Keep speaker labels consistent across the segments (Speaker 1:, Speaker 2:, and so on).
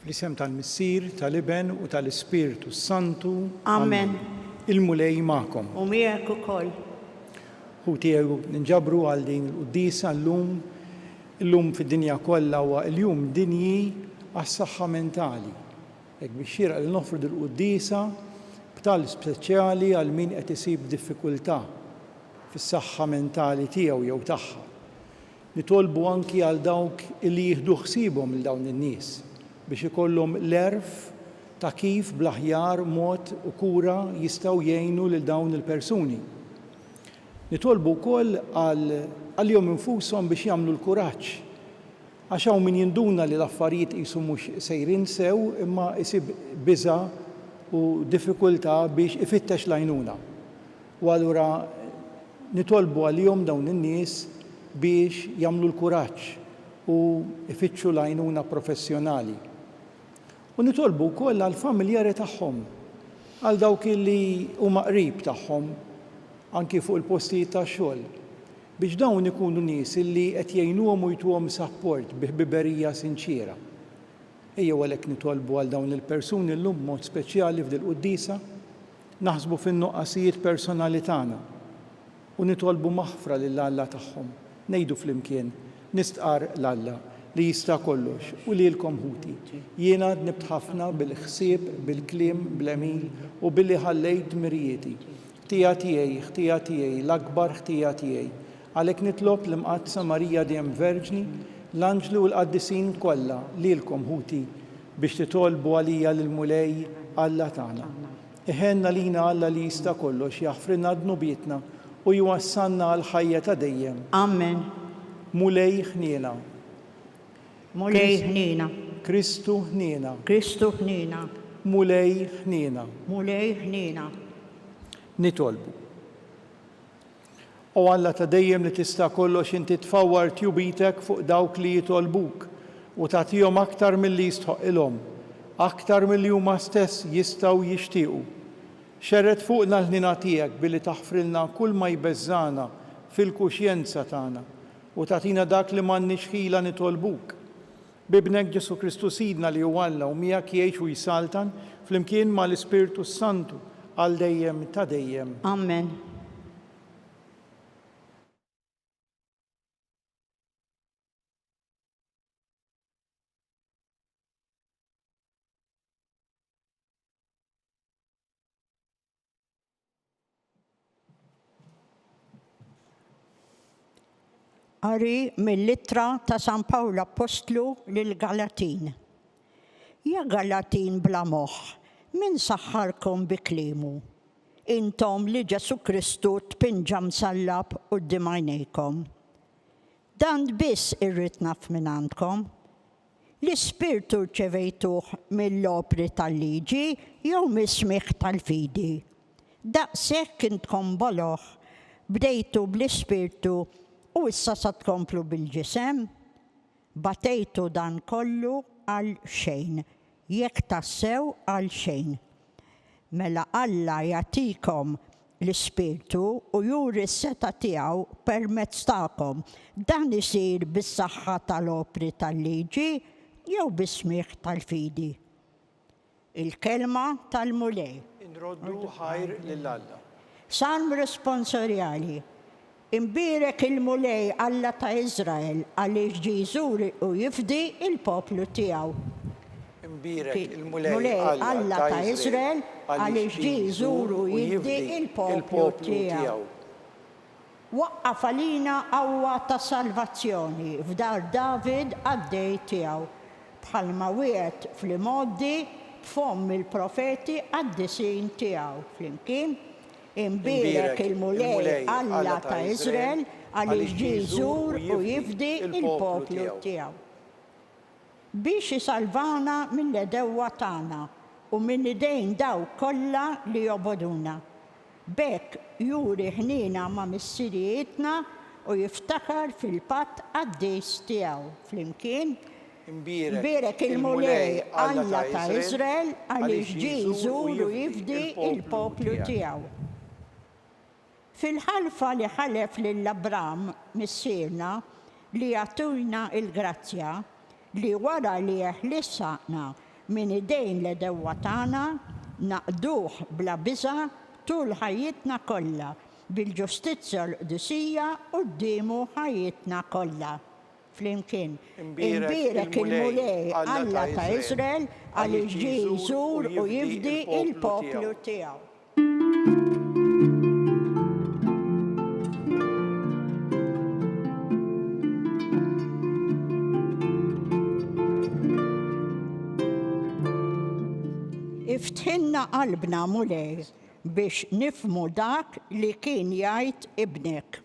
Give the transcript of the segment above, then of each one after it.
Speaker 1: L-isem tal-Missier, tal-Iben u tal-Ispiritu Santu.
Speaker 2: Amen.
Speaker 1: Il-mulej ma'kom.
Speaker 2: U miegħek ukoll.
Speaker 1: U tiegħu ninġabru għal din il-quddisa llum. Illum fid-dinja kollha huwa l-jum dinji għas-saħħa mentali. Hekk biex xieraq li nofrdu l-quddisa b'tal speċjali għal min qed isib diffikultà fis-saħħa mentali tiegħu jew tagħha. Nitolbu anki għal dawk li jieħdu ħsiebhom lil dawn in-nies biex ikollhom l-erf ta' kif bl-aħjar mod u kura jistgħu jgħinu lil dawn il-persuni. Nitolbu wkoll għalihom infushom biex jagħmlu l-kuraġġ. Għax hawn min jinduna li l-affarijiet qisu mhux sejrin sew imma isib biża' u diffikultà biex ifittex l-għajnuna. U allura nitolbu għalihom dawn in-nies biex jagħmlu l-kuraġġ u ifittxu l-għajnuna professjonali. U nitolbu wkoll għall-familjari tagħhom, għal dawk li huma qrib tagħhom anki fuq il-postijiet tax-xogħol, biex dawn ikunu nies li qed jgħinuhom u jtuhom sapport biħbiberija sinċiera. Ejjew għalhekk nitolbu għal dawn il-persuni llum mod speċjali f'dil quddisa, naħsbu fin-nuqqasijiet personali tagħna u nitolbu maħfra lill-Alla tagħhom. Ngħidu flimkien nistqar l-Alla li jista' kollox u lilkom ħuti. Jiena dnibt ħafna bil-ħsieb, bil-kliem, bl-emil u billi ħallejt mirjieti. Ħtija tiegħi, l-akbar ħtija tiegħi. Għalhekk nitlob l-Imqaddsa Marija Dejjem Verġni, l-Anġlu u l-Qaddisin kollha lilkom ħuti biex titolbu għalija lill-mulej Alla tagħna. Iħenna lina Alla li jista' kollox jaħfrilna dnubietna u jwassalna għal ħajja ta' dejjem.
Speaker 2: Amen.
Speaker 1: Mulej ħniena.
Speaker 2: Mulej ħniena.
Speaker 1: Kristu ħniena.
Speaker 2: Kristu ħniena.
Speaker 1: Mulej ħniena.
Speaker 2: Mulej ħniena.
Speaker 1: Nitolbu. O Alla ta' dejjem li tista' kollox inti tfawwar tjubitek fuq dawk li jitolbuk u tagħtihom aktar milli jistħoqilhom, aktar milli huma stess jistgħu jixtiequ. Xerret fuqna l-ħnina tiegħek billi taħfrilna kull ma jbeżżana fil-kuxjenza tagħna u tagħtina dak li m'għandniex ħila nitolbuk. Bibnek Ġesu Kristu Sidna li huwa Alla u miegħek jgħix u jsaltan flimkien mal-Ispiritu Santu għal dejjem ta' dejjem.
Speaker 2: Amen. Qari mill-ittra ta' San Pawlu Apostlu lil-Galatin. Ja Galatin bla moħħ, min saħħarkom bi kliemu? Intom li Ġesu Kristu tpinġa msallab quddiem għajnejkom. Dan biss irrid naf minn għandkom. L-Ispirtu rċevejtuh mill-opri tal-liġi jew mis-smigħ tal-fidi. Daqshekk intkom boloħ bdejtu bl-Ispirtu u issa sa tkomplu bil-ġisem, batejtu dan kollu għal xejn, jekk tassew għal xejn. Mela Alla jagħtikom l-Ispirtu u juri s-seta tiegħu permezz tagħkom. Dan isir bis-saħħa tal-opri tal-liġi jew bis-smigħ tal-fidi. Il-kelma tal-mulej.
Speaker 1: Inroddu ħajr lill-Alla.
Speaker 2: Salm responsorjali. Imbirek il-mulej Alla ta' Izrael għaliex ġie jżuri u jifdi il-poplu tiegħu.
Speaker 1: Imbirek il-mulej Alla ta' Izrael
Speaker 2: għaliex ġie jżuru u jifdi il-poplu tiegħu. Waqqaf għalina qawwa ta' salvazzjoni f'dar David għaddej tiegħu. Bħalma wieħed fl-imoddi b'fomm il-profeti għad-disin tiegħu flimkien. Imbirek il-mulej Alla ta' Izrael għaliex ġie jżur u jifdi il-poplu tiegħu. Biex isalvana mill-edewwa tagħna u minn idejn dawk kollha li joboduna. B'hekk juri ħniena ma' missirietna u jiftakar fil-patt għaddies tiegħu flimkien. Imbirek il-mulej Alla ta' Izrael għaliex ġie jżur u jifdi il-poplu tiegħu. Fil-ħalfa li ħalef lill-Abram missierna li jagħtuna il-grazzja li wara li jeħlissaqna min idejn l-edewwa tagħna naqduh bla biża' tul ħajjitna kollha bil-ġustizzja l-qdusija qudiemu ħajjitna kollha. Flimkien, imbierek il-mulej Alla ta' Iżrael għaliex ġie jżur u jifdi il-poplu tiegħu. Iftħilna qalbna mulej biex nifhmu dak li kien jgħid ibnek.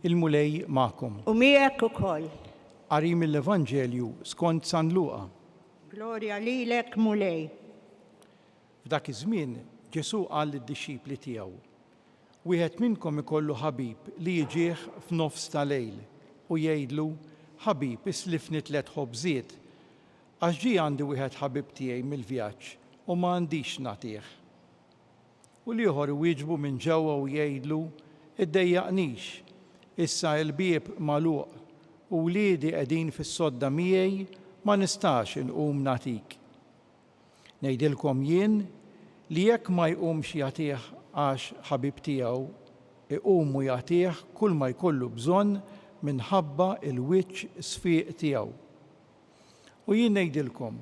Speaker 1: Il-mulej magħkom.
Speaker 2: U miegħek ukoll.
Speaker 1: Qari mill-Evanġelju skont San Luqa.
Speaker 2: Glorja lilek mulej.
Speaker 1: F'dak iż-żmien Ġesu qal lid-dixxipli tiegħu: wieħed minnkom ikollu ħabib li jiġih f'nofs ta' lejl u jgħidlu: ħabib, islifni 3 ħobżiet għax ġie għandi wieħed ħabib tiegħi mill-vjaġġ u ma għandix nagħtih. U l-ieħor iwieġbu minn ġewwa u jgħidlu: iddejjaqnix, issa l-bieb magħluq u wliedi qegħdin fis-sodda miegħi ma nistax inqum nagħtik. Ngħidilkom jien li jekk ma jqumx jagħtih għax ħabib tiegħu, iqum u jagħtih kull ma jkollu bżonn minħabba il-wiċċ sfiq tiegħu. U jien ngħidilkom,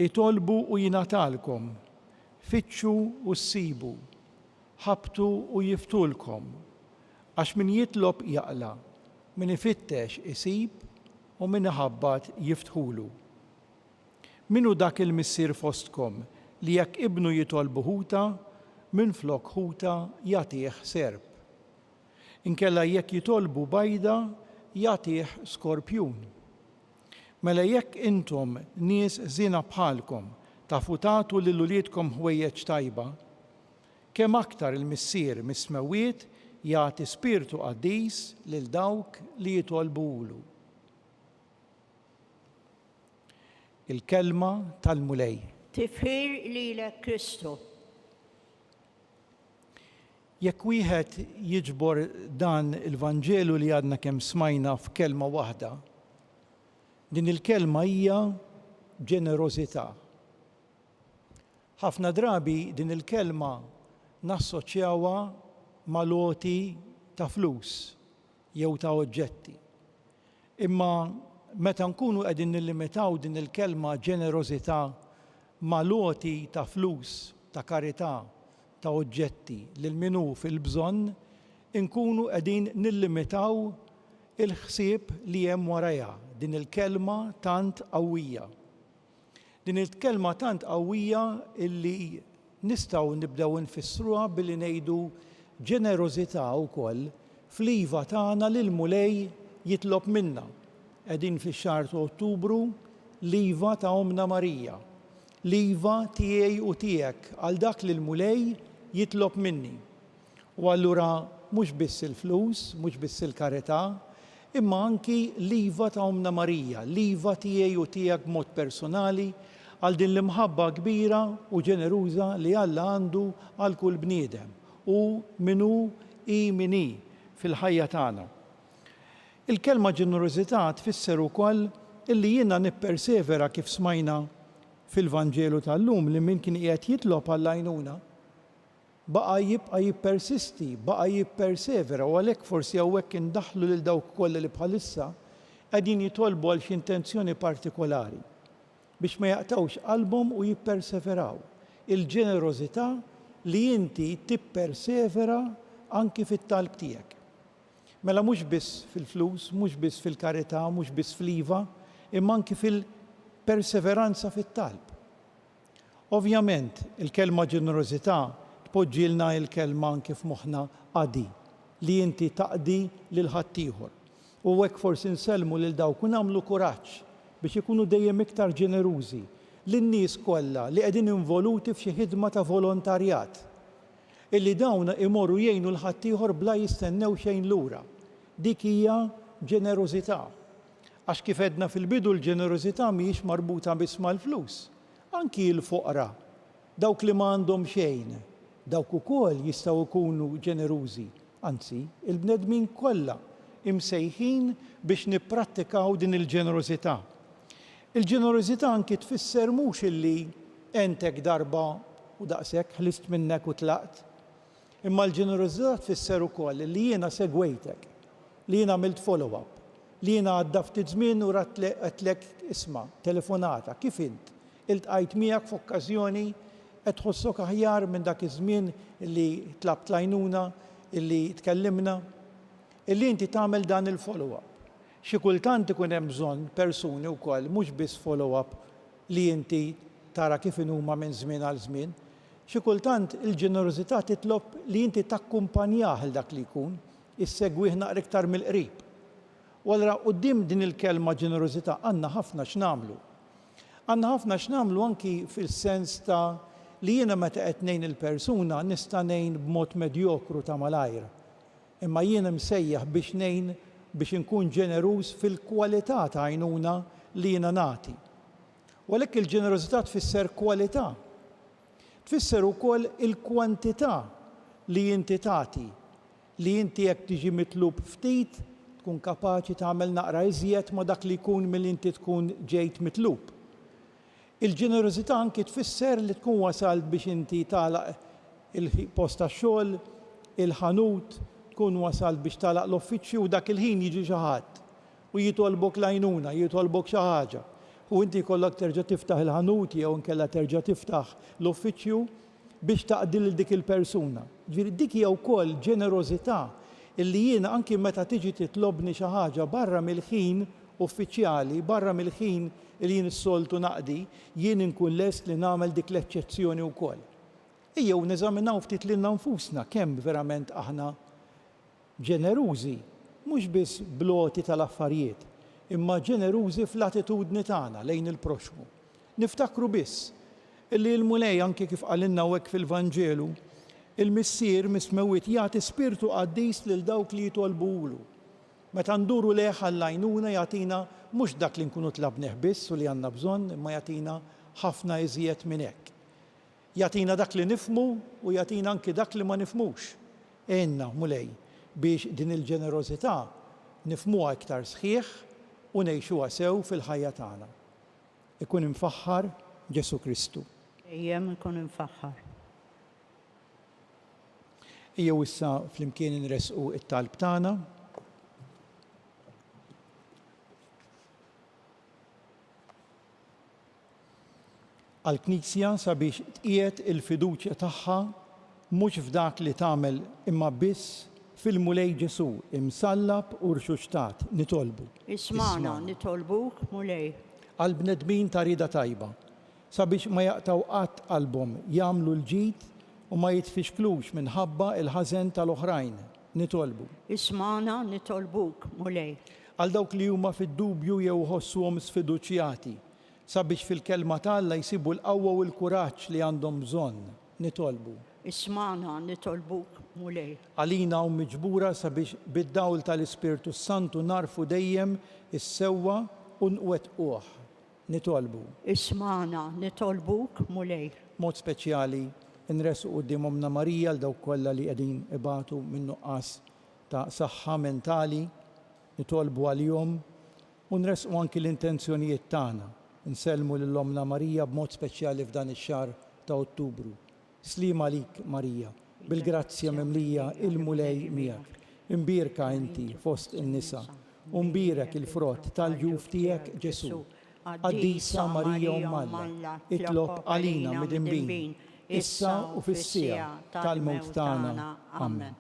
Speaker 1: itolbu u jingħatalkom, fittxu u ssibu, ħabtu u jiftulkom, għax min jitlob jaqla, min ifittex isib u min iħabbat jiftħulu. Minu dak il-missier fostkom li jekk ibnu jitolbu ħuta, minflok ħuta jagħtih serb. Inkella jekk jitolbu bajda, jagħtih skorpjun. Mela jekk intom nies żina bħalkom tafu tagħtu lil uliedkom ħwejjeġ tajba, kemm aktar il-missier mismewwiet jagħti Spiritu Qaddis lil dawk li jitolbuhulu. Il-kelma tal-mulej.
Speaker 2: Tifħir lilek Kristu.
Speaker 1: Jekk wieħed jiġbor dan il-Vanġelu li għadna kemm smajna f'kelma waħda, din il-kelma hija ġenerożità. Ħafna drabi din il-kelma nassoċjawha ma' loti ta' flus jew ta' oġġetti. Imma meta nkunu qegħdin nillimitaw din il-kelma ġenerożità ma' loti ta' flus, ta' karità, ta' oġġetti lil minu fil-bżonn, inkunu qegħdin nillimitaw il-ħsieb li hemm warajha din il-kelma tant qawwija. Din il-kelma tant qawwija illi nistgħu nibdew nfissruha billi ngħidu ġenerożità wkoll fl-iva tagħna lil mulej jitlob minna. Qegħdin fix-xahar ta' Ottubru l-iva ta' Omna Marija. L-iva tiegħi u tiegħek għal dak li l-mulej jitlob minni. U allura mhux biss il-flus, mhux biss il-karità, imma anki l-iva ta' Omna Marija, l-iva tiegħi u tiegħek b'mod personali għal din l-imħabba kbira u ġeneruża li Alla għandu għal kull bniedem u minu mini fil-ħajja tagħna. Il-kelma ġenerożità tfisser ukoll illi jiena nippersevera kif smajna fil-Vanġelu tal-lum li min kien qiegħed jitlob għall-għajnuna baqa' jibqa' jippersisti, baqa' jippersevera u għalhekk forsi hawnhekk indaħħlu lil dawk kollha li bħalissa qegħdin jitolbu għal xi intenzjoni partikolari biex ma jaqtgħux qalbhom u jipperseveraw. Il-ġenerożità li inti tippersevera anki fit-talb tiegħek. Mela mhux biss fil-flus, mhux biss fil-karità, mhux biss fl-iva, imma anki fil-perseveranza fit-talb. Ovvjament, il-kelma ġenerożità tpoġġilna il-kelma anki f'moħħna qadi, li inti taqdi lil ħaddieħor. U hekk forsi nsellmu lil dawk u nagħmlu kuraġġ biex ikunu dejjem iktar ġenerużi lin-nies kollha li qegħdin involuti f'xi ħidma ta' volontarjat. Illi dawna imorru jgħinu l-ħaddieħor bla jistennew xejn lura. Dik hija ġenerożità. Għax kif edna fil-bidu l-ġenerożità mhijiex marbuta biss mal-flus. Anki l-foqra dawk li ma għandhom xejn, dawk ukoll jistgħu jkunu ġenerużi. Anzi, il-bnedmin kollha imsejħin biex nipprattikaw din il-ġenerożità. Il-ġenerożità anki tfisser mhux illi entek darba u daqshekk ħlist minnek u tlaqt. Imma l-ġenerożità tfisser ukoll li jiena segwejtek, li jiena għamilt follow-up, li jiena għadda ftit żmien u għatlek isma' telefonata, kif int? Iltqajt miegħek f'okkażjoni qed tħossok aħjar minn dak iż-żmien illi tlabt lajnuna, illi tkellimna, illi inti tagħmel dan il-follow-up. Xi kultant ikun hemm bżonn persuni wkoll mhux biss follow-up li inti tara kif huma minn żmien għal żmien. Xi kultant il-ġenerożità titlob li inti takkumpanjah il dak li jkun, issegwih naqra iktar mill-qrib. U allura quddiem din il-kelma ġenerożità għandna ħafna x'nagħmlu. Għandna ħafna x'nagħmlu anki fil-sens ta' li jiena meta qed ngħin il-persuna nista' ngħin b'mod medjokru ta' malajr. Imma jiena msejjaħ biex ngħin biex inkun ġeneruż fil-kwalità ta' għajnuna li jiena nagħti. U għalhekk il-ġenerożità tfisser kwalità. Tfisser ukoll il-kwantità li inti tagħti, li inti jekk tiġi mitlub ftit tkun kapaċi tagħmel naqra iżjed ma dak li jkun milli inti tkun ġejt mitlub. Il-ġenerożità anki tfisser li tkun wasalt biex inti tagħlaq il-post tax-xogħol, il-ħanut, tkun wasalt biex tagħlaq l-uffiċċju u dak il-ħin jiġi xi ħadd u jitolbok lajnuna, jitolbok xi ħaġa. U inti jkollok terġa' tiftaħ il-ħanut jew inkella terġa' tiftaħ l-uffiċċju biex taqdil dik il-persuna. Ġifieri dik hija wkoll ġenerożità illi jiena anki meta tiġi titlobni xi ħaġa barra mill-ħin uffiċjali, barra mill-ħin li jien is-soltu naqdi, jien inkun lest li nagħmel dik l-eċċezzjoni wkoll. Ejjew neżaminaw ftit lilna nfusna kemm verament aħna ġenerużi, mhux biss bloti tal-affarijiet, imma ġenerużi fl-attitudni tagħna lejn il-proxmu. Niftakru biss illi l-mulej anke kif qalilna hekk fil-Vanġelu, il-missier mismewit jagħti spirtu qaddis lil dawk li jitolbulu. Meta nduru leħ għall-għajnuna jagħtina mhux dak li nkunu tlabnieh biss u li għandna bżonn, imma jagħtina ħafna iżjed minn hekk. Jagħtina dak li nifhmu u jagħtina anke dak li ma nifhmux. Għenna mulej biex din il-ġenerożità nifhmuha iktar sħiħ u ngħixuha sew fil-ħajja tagħna. Ikun imfaħħar Ġesu Kristu.
Speaker 2: Ejjem ikun imfaħħar.
Speaker 1: Ejjew issa flimkien inresqu it-talb tagħna. Għall-Knisja sabiex tqiegħed il-fiduċja tagħha mhux f'dak li tagħmel imma biss fil-mulej Ġesu imsallab u rxuxtat nitolbu.
Speaker 2: Ismana nitolbuk mulej.
Speaker 1: Għall-bnedmin ta' rieda tajba sabiex ma jaqtaw qatt qalbhom jagħmlu l-ġid u ma jitfixklux minħabba il-ħażen tal-oħrajn nitolbu.
Speaker 2: Ismana nitolbuk mulej.
Speaker 1: Għal dawk li huma fid-dubju jew ħossuhom sfiduċjati sabiex fil-kelma tagħlla jsibu l-qawwa u l-kuraġġ li għandhom bżonn nitolbu.
Speaker 2: Ismana nitolbuk mulej.
Speaker 1: Għalina u miġbura sabiex bid-dawl tal-Ispirtu Santu narfu dejjem is-sewwa u nwettquh nitolbu.
Speaker 2: Ismana nitolbuk mulej.
Speaker 1: Mod speċjali nresqu quddiem Omna Marija l dawk kollha li qegħdin ibatu minn nuqqas ta' saħħa mentali, nitolbu għalihom u nresqu anki l-intenzjonijiet tagħna. Nsellmu lil Omna Marija b'mod speċjali f'dan ix-xahar ta' Ottubru. Slima lik Marija, bil-grazzja mimlija il-mulej miegħek. Imbirka inti fost in-nisa, u mbirek il-frott tal-ġuf tiegħek Ġesu. Qaddisa Marija Ummalla, itlob għalina mid-imbin, issa u fis-sija tal-mewt tagħna. Amen.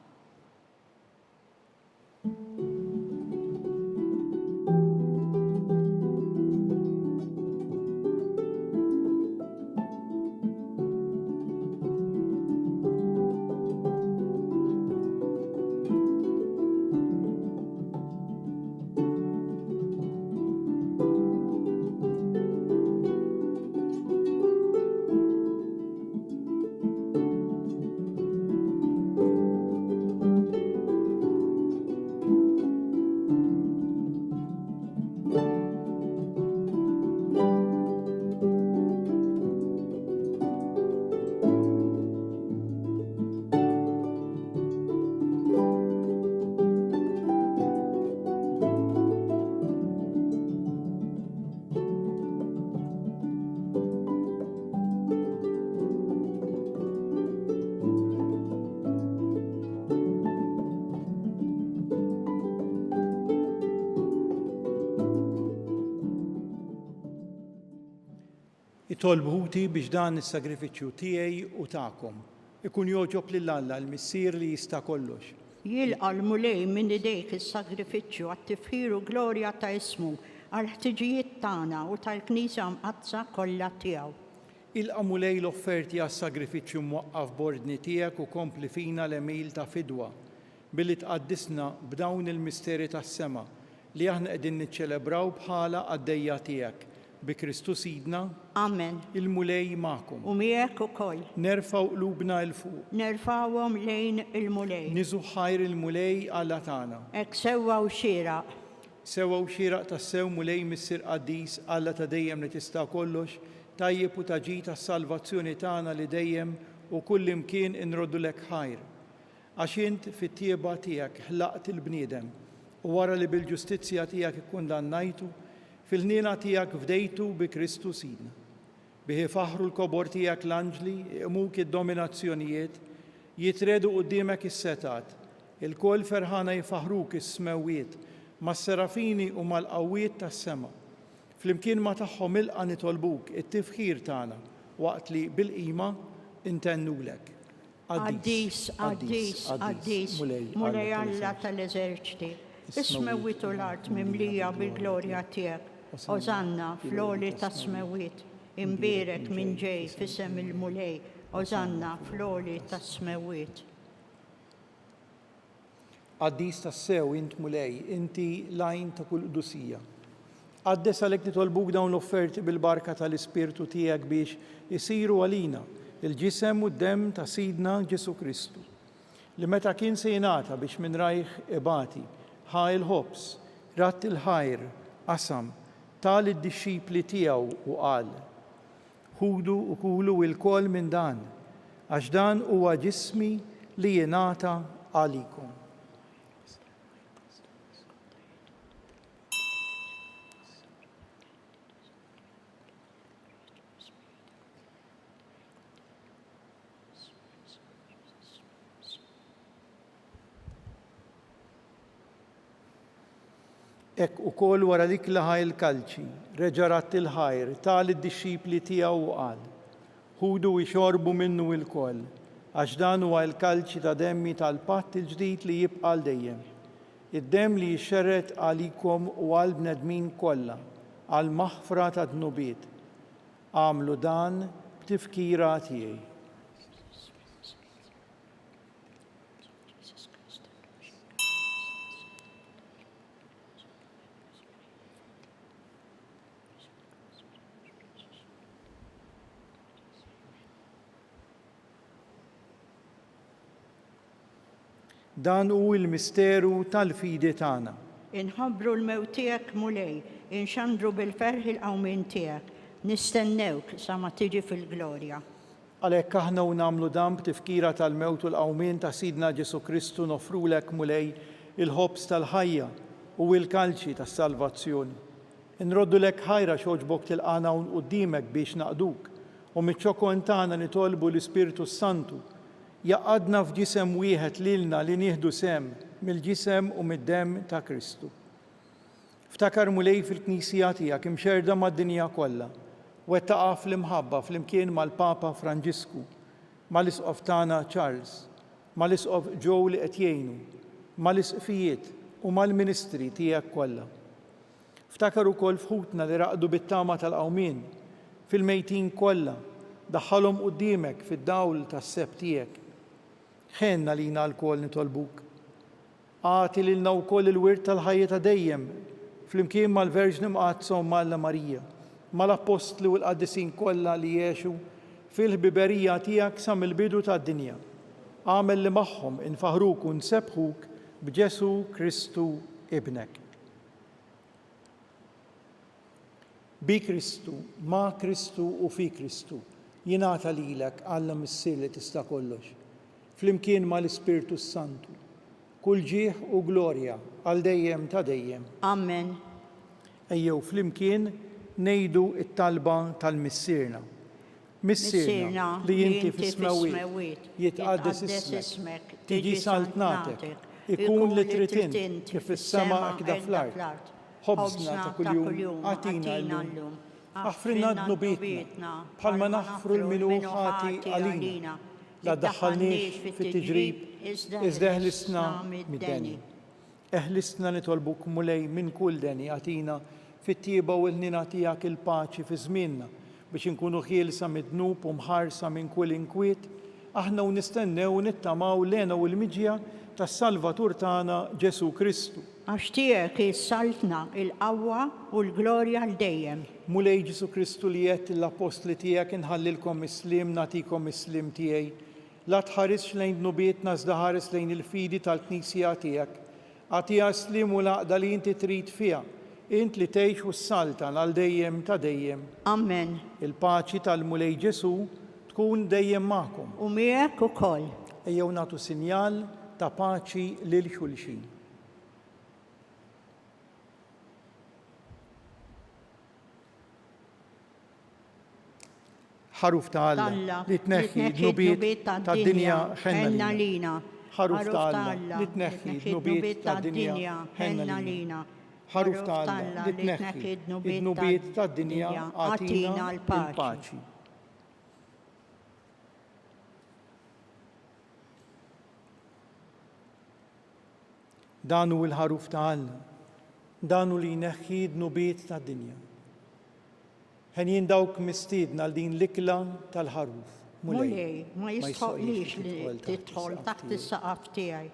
Speaker 1: Itolbuti biex dan is-sagrifiċċju tiegħi u tagħkom ikun joġob lil Alla l-Missier li jista' kollox.
Speaker 2: Jilqa' l-mulej minn idejk is-sagrifiċċju għat-tifħir u glorja ta' ismu għal-ħtiġijiet tagħna u tal-Knisja mqazza kollha tiegħu.
Speaker 1: Ilqa' mulej l-offerti għas-sagrifiċċju mwaqqaf b'ordni tiegħek u kompli fina l-emil ta' fidwa billi tqaddisna b'dawn il-misteri tas-sema li aħna qegħdin niċċelebraw bħala għaddejja tiegħek bi Kristus Sidna.
Speaker 2: Amen.
Speaker 1: Il-mulej magħkom.
Speaker 2: U miegħek ukoll.
Speaker 1: Nerfgħu qlubna l fuq.
Speaker 2: Nerfawhom lejn il-mulej.
Speaker 1: Niżu ħajr il-mulej Alla tagħna.
Speaker 2: Hekk sewwa u xieraq.
Speaker 1: Sewwa u xieraq tas-sew mulej Missier Qaddis Alla ta' dejjem li tista' kollox, tajjeb u taġi tas-salvazzjoni tagħna li dejjem u kull imkien inroddu lek ħajr. Għax int fit-tieba tiegħek ħlaqt il-bniedem u wara li bil-ġustizzja tiegħek ikkundannajtu, fil-ħniena tiegħek fdejtu bi Kristu Sidna. Bihi faħru l-kobor tiegħek l-anġli, iqmuk id-dominazzjonijiet, jitredu quddiemek is-setat, il-koll ferħana jifaħruk is-smewiet, mas-serafini u mal-qawwiet tas-sema. Flimkien ma tagħhom ilqa' nitolbuk it-tifħir tagħna waqt li bil-qima intennulek.
Speaker 2: Qaddis, qaddis, qaddis, mulej Alla tal-eżerċiti, is-smewwiet u l-art mimlija bil-glorja tiegħek. Ożanna fl-għoli tas-smewwiet, imbierek minn ġej f'isem il-mulej, ożanna fl-għoli tas-smewwiet.
Speaker 1: Qaddis tas-sew int mulej, inti lajn ta' kull qdusija. Qaddes għalhekk nitolbuk dawn l-offerti bil-barka tal-Ispirtu tiegħek biex isiru għalina il-ġisem u d-demm ta' Sidna Ġesu Kristu, li meta kien se jingħata biex minn rajh ibati, ħa il-ħobs, ratt il-ħajr, qasam, tal id-dixxipli tiegħu u qal: ħudu u kulu il-kol minn dan, għax dan huwa ġismi li jingħata għalikom. Ek ukoll wara dik laħa il-kalċi, reġarat il-ħajr, tal id-dixxipli tiegħu u qal: ħudu jxorbu minnu il-koll, għax dan huwa l-kalċi ta' demmi tal-patt il-ġdid li jibqa' l dejjem. Id-demm li jixxerret għalikom u għal bnedmin kollha, għal maħfra ta' dnubiet. Għamlu dan b'tifkira tiegħi. Dan hu l-misteru tal-fidi tagħna.
Speaker 2: Inħabbru l-mewt tiegħek mulej, inxandru bil-ferħ il-qawmien tiegħek, nistennewk sa ma tiġi fil-glorja.
Speaker 1: Għalhekk aħna u nagħmlu dan b'tifkira tal-mewt u l-qawmien ta' Sidna Ġesu Kristu nofrulek mulej il-ħobs tal-ħajja u l-kalċi tas-salvazzjoni. Inroddu lek ħajra x'oġbok tilqana hawn quddiemek biex naqduk u miċ-ċokon tagħna nitolbu l-Ispiritu Santu jaqadna f'ġisem wieħed lilna li nieħdu sem mill-ġisem u mid-demm ta' Kristu. Ftakar mulej fil-Knisja tiegħek imxerda mad-dinja kollha, wettaqa' fl-imħabba flimkien mal-Papa Franġisku, mal-Isqof tagħna Charles, mal-Isqof Joe li qed jgħinu, mal-isqfijiet u mal-ministri tiegħek kollha. Ftakar ukoll fħutna li raqdu bit-tama tal-qawmien fil-mejtin kollha, daħħalhom quddiemek fid-dawl tas-seb tiegħek. Ħenna lina l-kol nitolbuk. Għati lilna wkoll il-wirt tal-ħajja ta' dejjem flimkien mal-Verġni Mqazza u Malla Marija, mal-Apostli u l-Qaddisin kollha li jgħixu fil-ħbiberija tiegħek sa mill-bidu tad-dinja. Għamel li magħhom infaħruk u nsebħuk b'Ġesu Kristu ibnek. Bi Kristu, ma' Kristu u fi Kristu, jingħata lilek Alla Missier li tista' kollox. Flimkien mal-Ispirtu Santu, kull ġieħ u glorja għal dejjem ta' dejjem.
Speaker 2: Amen.
Speaker 1: Ejjew flimkien ngħidu t-talba tal-Missierna. Missierna li inti fis-smawiet jitqaddes ismek, tiġi saltnatek, ikun li trid int kif fis-sema hekk fl-art. Ħobżna ta' kuljum għatina llum اغفرنا ذنوبنا بحال ما نغفر الملوحات علينا لا تدخلنيش في التجريب إذا أهلسنا من داني أهلسنا نطلبك مولاي من كل داني أعطينا في الطيبة والهنين أعطيك الباċi في زميننا biex nkunu ħielsa mid-dnub u mħarsa minn kull inkwiet aħna u nistennew u nittamaw lena u l-miġja tas-Salvatur tagħna Ġesu Kristu.
Speaker 2: Għax tiegħek issaltna il-qawwa u l-glorja l dejjem.
Speaker 1: Mulej Ġesu Kristu li qed l-apostli tiegħek inħallilkom islim nagħtikom islim tiegħi. La tħarisx lejn dnubietna iżda ħares lejn il-fidi tal-Knisja tiegħek. Għatiha slim u laqda li inti trid fiha. Int li tgħix u s-saltan għal dejjem ta' dejjem.
Speaker 2: Amen.
Speaker 1: Il-paċi tal-Mulej Ġesu tkun dejjem magħkom.
Speaker 2: U miegħek ukoll.
Speaker 1: Ejjew nagħtu sinjal ta' paċi lil xulxin. ħaruf ta' Alla li tneħħi d-nubiet tad-dinja ħenna lina. ħaruf ta' Alla li tneħħi d-nubiet tad-dinja ħenna lina. ħaruf ta' Alla li tneħħi d-nubiet tad-dinja għatina l-paċi. Dan hu l-ħaruf ta' Alla, dan hu li jneħħi d-nubiet tad-dinja. Ħen dawk mistiedna għal din l-ikla tal-ħaruf.
Speaker 2: Mulej, ma jistħoqlix li tidħol taħt is-saqaf tiegħi.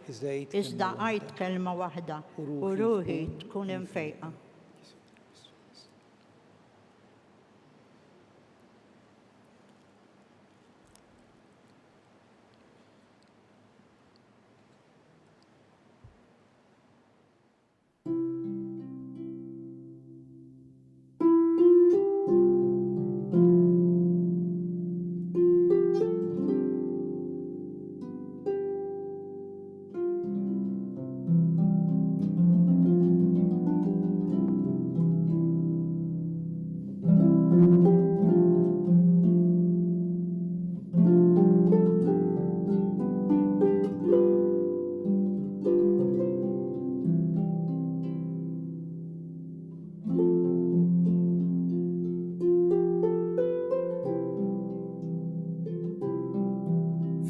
Speaker 2: Iżda għajt kelma waħda u ruħi tkun imfejqa.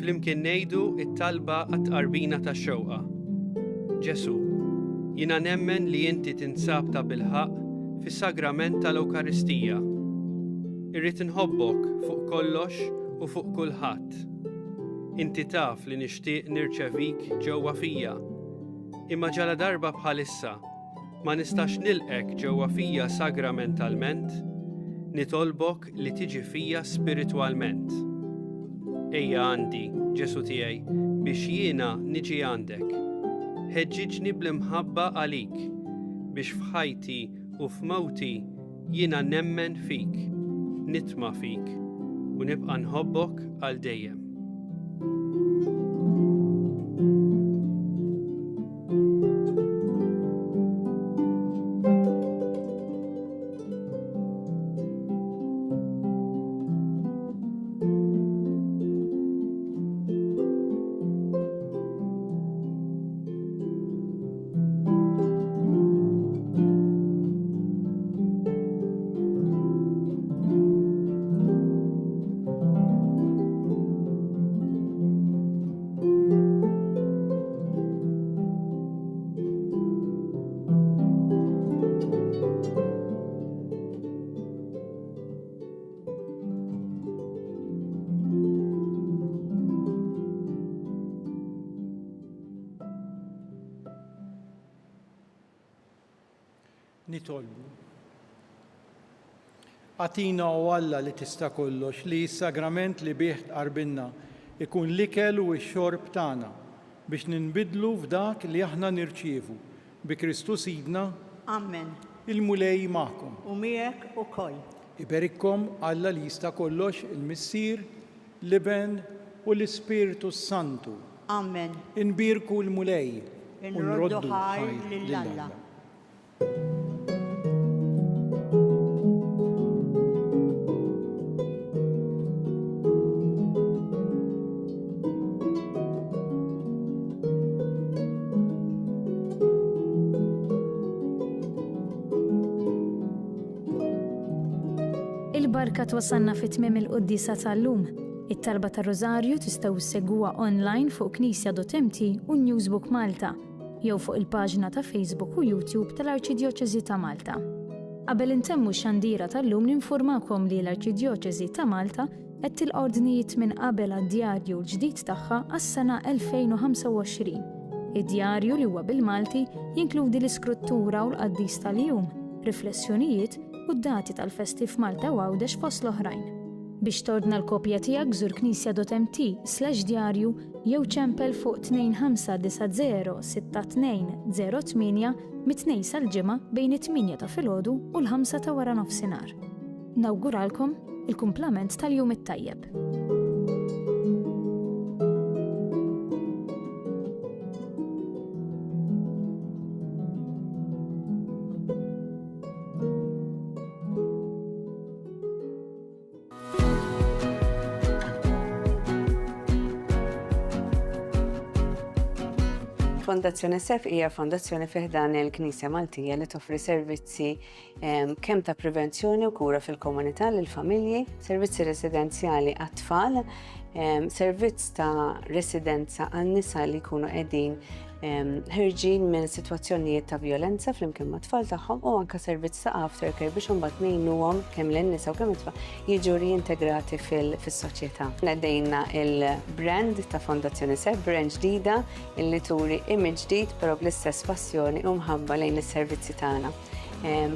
Speaker 3: Flimkien ngħidu t-talba għat-tqarbina tax-xewqa. Ġesu, jiena nemmen li inti tinsab ta' bilħaq fis-sagrament tal-Ewkaristija. Irrid inħobbok fuq kollox u fuq kulħadd. Inti taf li nixtieq nirċevik ġewwa fija. Imma ġala darba bħalissa ma nistax nilqek ġewwa fija sagramentalment, nitolbok li tiġi fija spiritwalment. Ejja għandi, Ġesu tiegħi, biex jiena niġi għandek. Ħeġġiġni bl-imħabba għalik, biex f'ħajti u f'mewti jiena nemmen fik, nitma' fik u nibqa' nħobbok għal dejjem.
Speaker 1: Nitolbu. Għatina u Alla li tista' kollox li s-sagrament li bih tqarbilna ikun l-ikel u x-xorb tagħna biex ninbidlu f'dak li aħna nirċievu bi Kristu Sidna.
Speaker 2: Amen.
Speaker 1: Il-mulej magħkom.
Speaker 2: U miegħek ukoll.
Speaker 1: Iberikkom Alla li jista' kollox il-Missier, l-Iben u l-Ispiritu Santu.
Speaker 2: Amen.
Speaker 1: Inbirku l-mulej.
Speaker 2: Inroddu ħajr lill-Alla.
Speaker 4: Bekk wasanna fit-tmiem il-qudiesa tal-lum. It-talba tar-Rożarju tistgħu ssegwuha online fuq knisja.mt u Newsbook Malta jew fuq il-paġna ta' Facebook u YouTube tal-Arċidjoċeżi ta' Malta. Qabel intemmu x-xandira tal-lum ninformakom li l-Arċidjoċeżi ta' Malta qed tilqordnijiet minn qabel għad-djarju l-ġdid tagħha għas-sena 2025. Id-djarju li huwa bil-Malti jinkludi l-iskruttura u l-qaddis tal-jum, riflessjonijiet u d-dati tal-Festiv Malta Għawdex fost l-oħrajn. Biex tordna l-kopja tiegħek żur knisja.mt/djarju jew ċempel fuq 25906208 mit-tnejn sal-ġimgħa bejn it-8 ta' filgħodu u l-5 ta' wara nofsinhar. Nawguralkom il-kumplament tal-jum it-tajjeb.
Speaker 5: Fondazzjoni SEF hija fondazzjoni fih dan il-Knisja Maltija li toffri servizzi kemm ta' prevenzjoni u kura fil-komunità lil familji, servizzi residenzjali għat-tfal, servizz ta' residenza għan-nisa li jkunu qegħdin ħirġin minn sitwazzjonijiet ta' violenza flimkien ma' tfal tagħhom u anke servizz ta' aftercare biex imbagħad ngħinuhom kemm lin-nisa u kemm it-tfal jiġu reintegrati fis-soċjetà. Nedejna il-brand ta' Fondazzjoni SEF, brand ġdida illi turi image ġdid però bl-istess passjoni u mħabba lejn is-servizzi tagħna.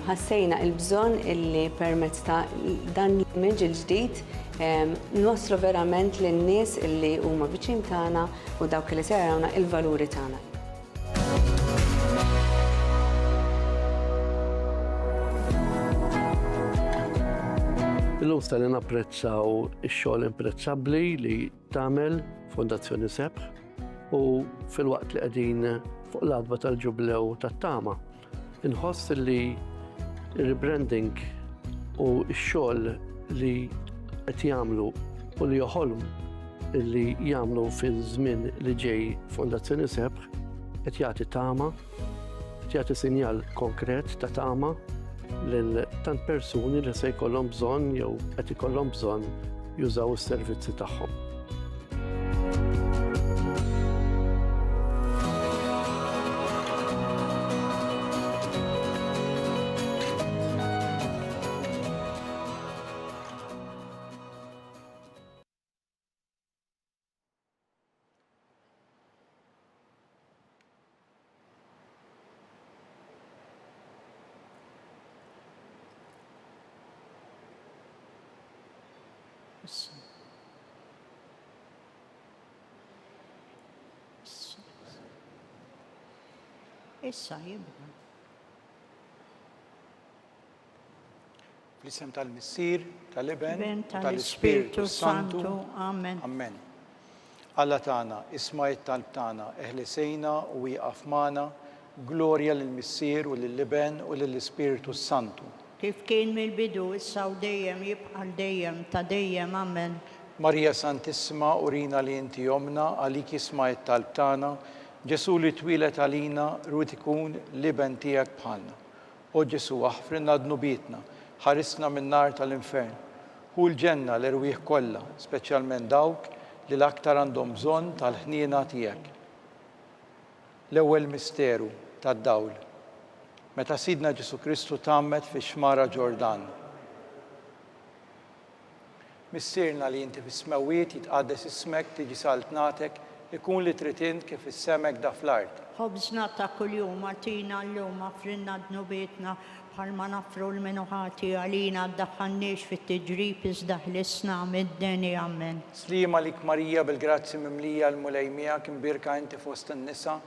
Speaker 5: Ħassejna il-bżonn illi permezz ta' dan l-image il-ġdid nwaslu verament lin-nies illi huma viċin tagħna u dawk li se jarawna il-valuri tagħna.
Speaker 6: Illum stali napprezzaw ix-xogħol imprezzabbli li tagħmel Fondazzjoni SEF u fil-waqt li qegħdin fuq l-adba tal-ġublew tat-tama. Inħoss li rebranding u x-xogħol li qed jagħmlu u li joħolmu li jagħmlu fiż-żmien li ġej Fondazzjoni SEF qed jagħti tama, qed jagħti sinjal konkret ta' tama lil tant persuni li se jkollhom bżonn jew qed ikollhom bżonn jużaw is-servizzi tagħhom.
Speaker 2: Issa jibda.
Speaker 1: Fl-isem tal-Missier, tal-Iben,
Speaker 2: tal-Ispiritu Santu. Amen.
Speaker 1: Amen. Alla tagħna, isma' it-talb tagħna, eħlisejna u wieqaf magħna, glorja lill-Missier u lill-Iben u lill-Ispiritu Santu.
Speaker 2: Kif kien mill-bidu issa u dejjem jibqa' dejjem ta' dejjem. Amen.
Speaker 1: Marija Santissima, urina li inti jomna, għalik isma' it-talb tagħna, Ġesu li twilet għalina, rrid ikun l-Iben tiegħek bħalna. O Ġesu aħfrinna dnubietna, ħarisna min-nar tal-infern. Hu l-ġenna l-irwieħ kollha, speċjalment dawk li l-aktar għandhom bżonn tal-ħniena tiegħek. L-ewwel misteru tad-dawl. Meta Sidna Ġesu Kristu tammet fix-xmara Ġordan. Missierna li inti fis-smewwiet jitqaddes ismek tiġi saltnatek ikun li tritint kif is-semek da fl-art.
Speaker 2: Ħobżna ta' kuljum għatina llum affrinna dnubietna bħalma nafru l-menuħati għalina ddaħħalniex fit-tiġrib iżda ħlisna mid-deni. Amen. Slima lik Marija bil-grazzi mimlija l-mulejmija kien birka inti fost in-nisa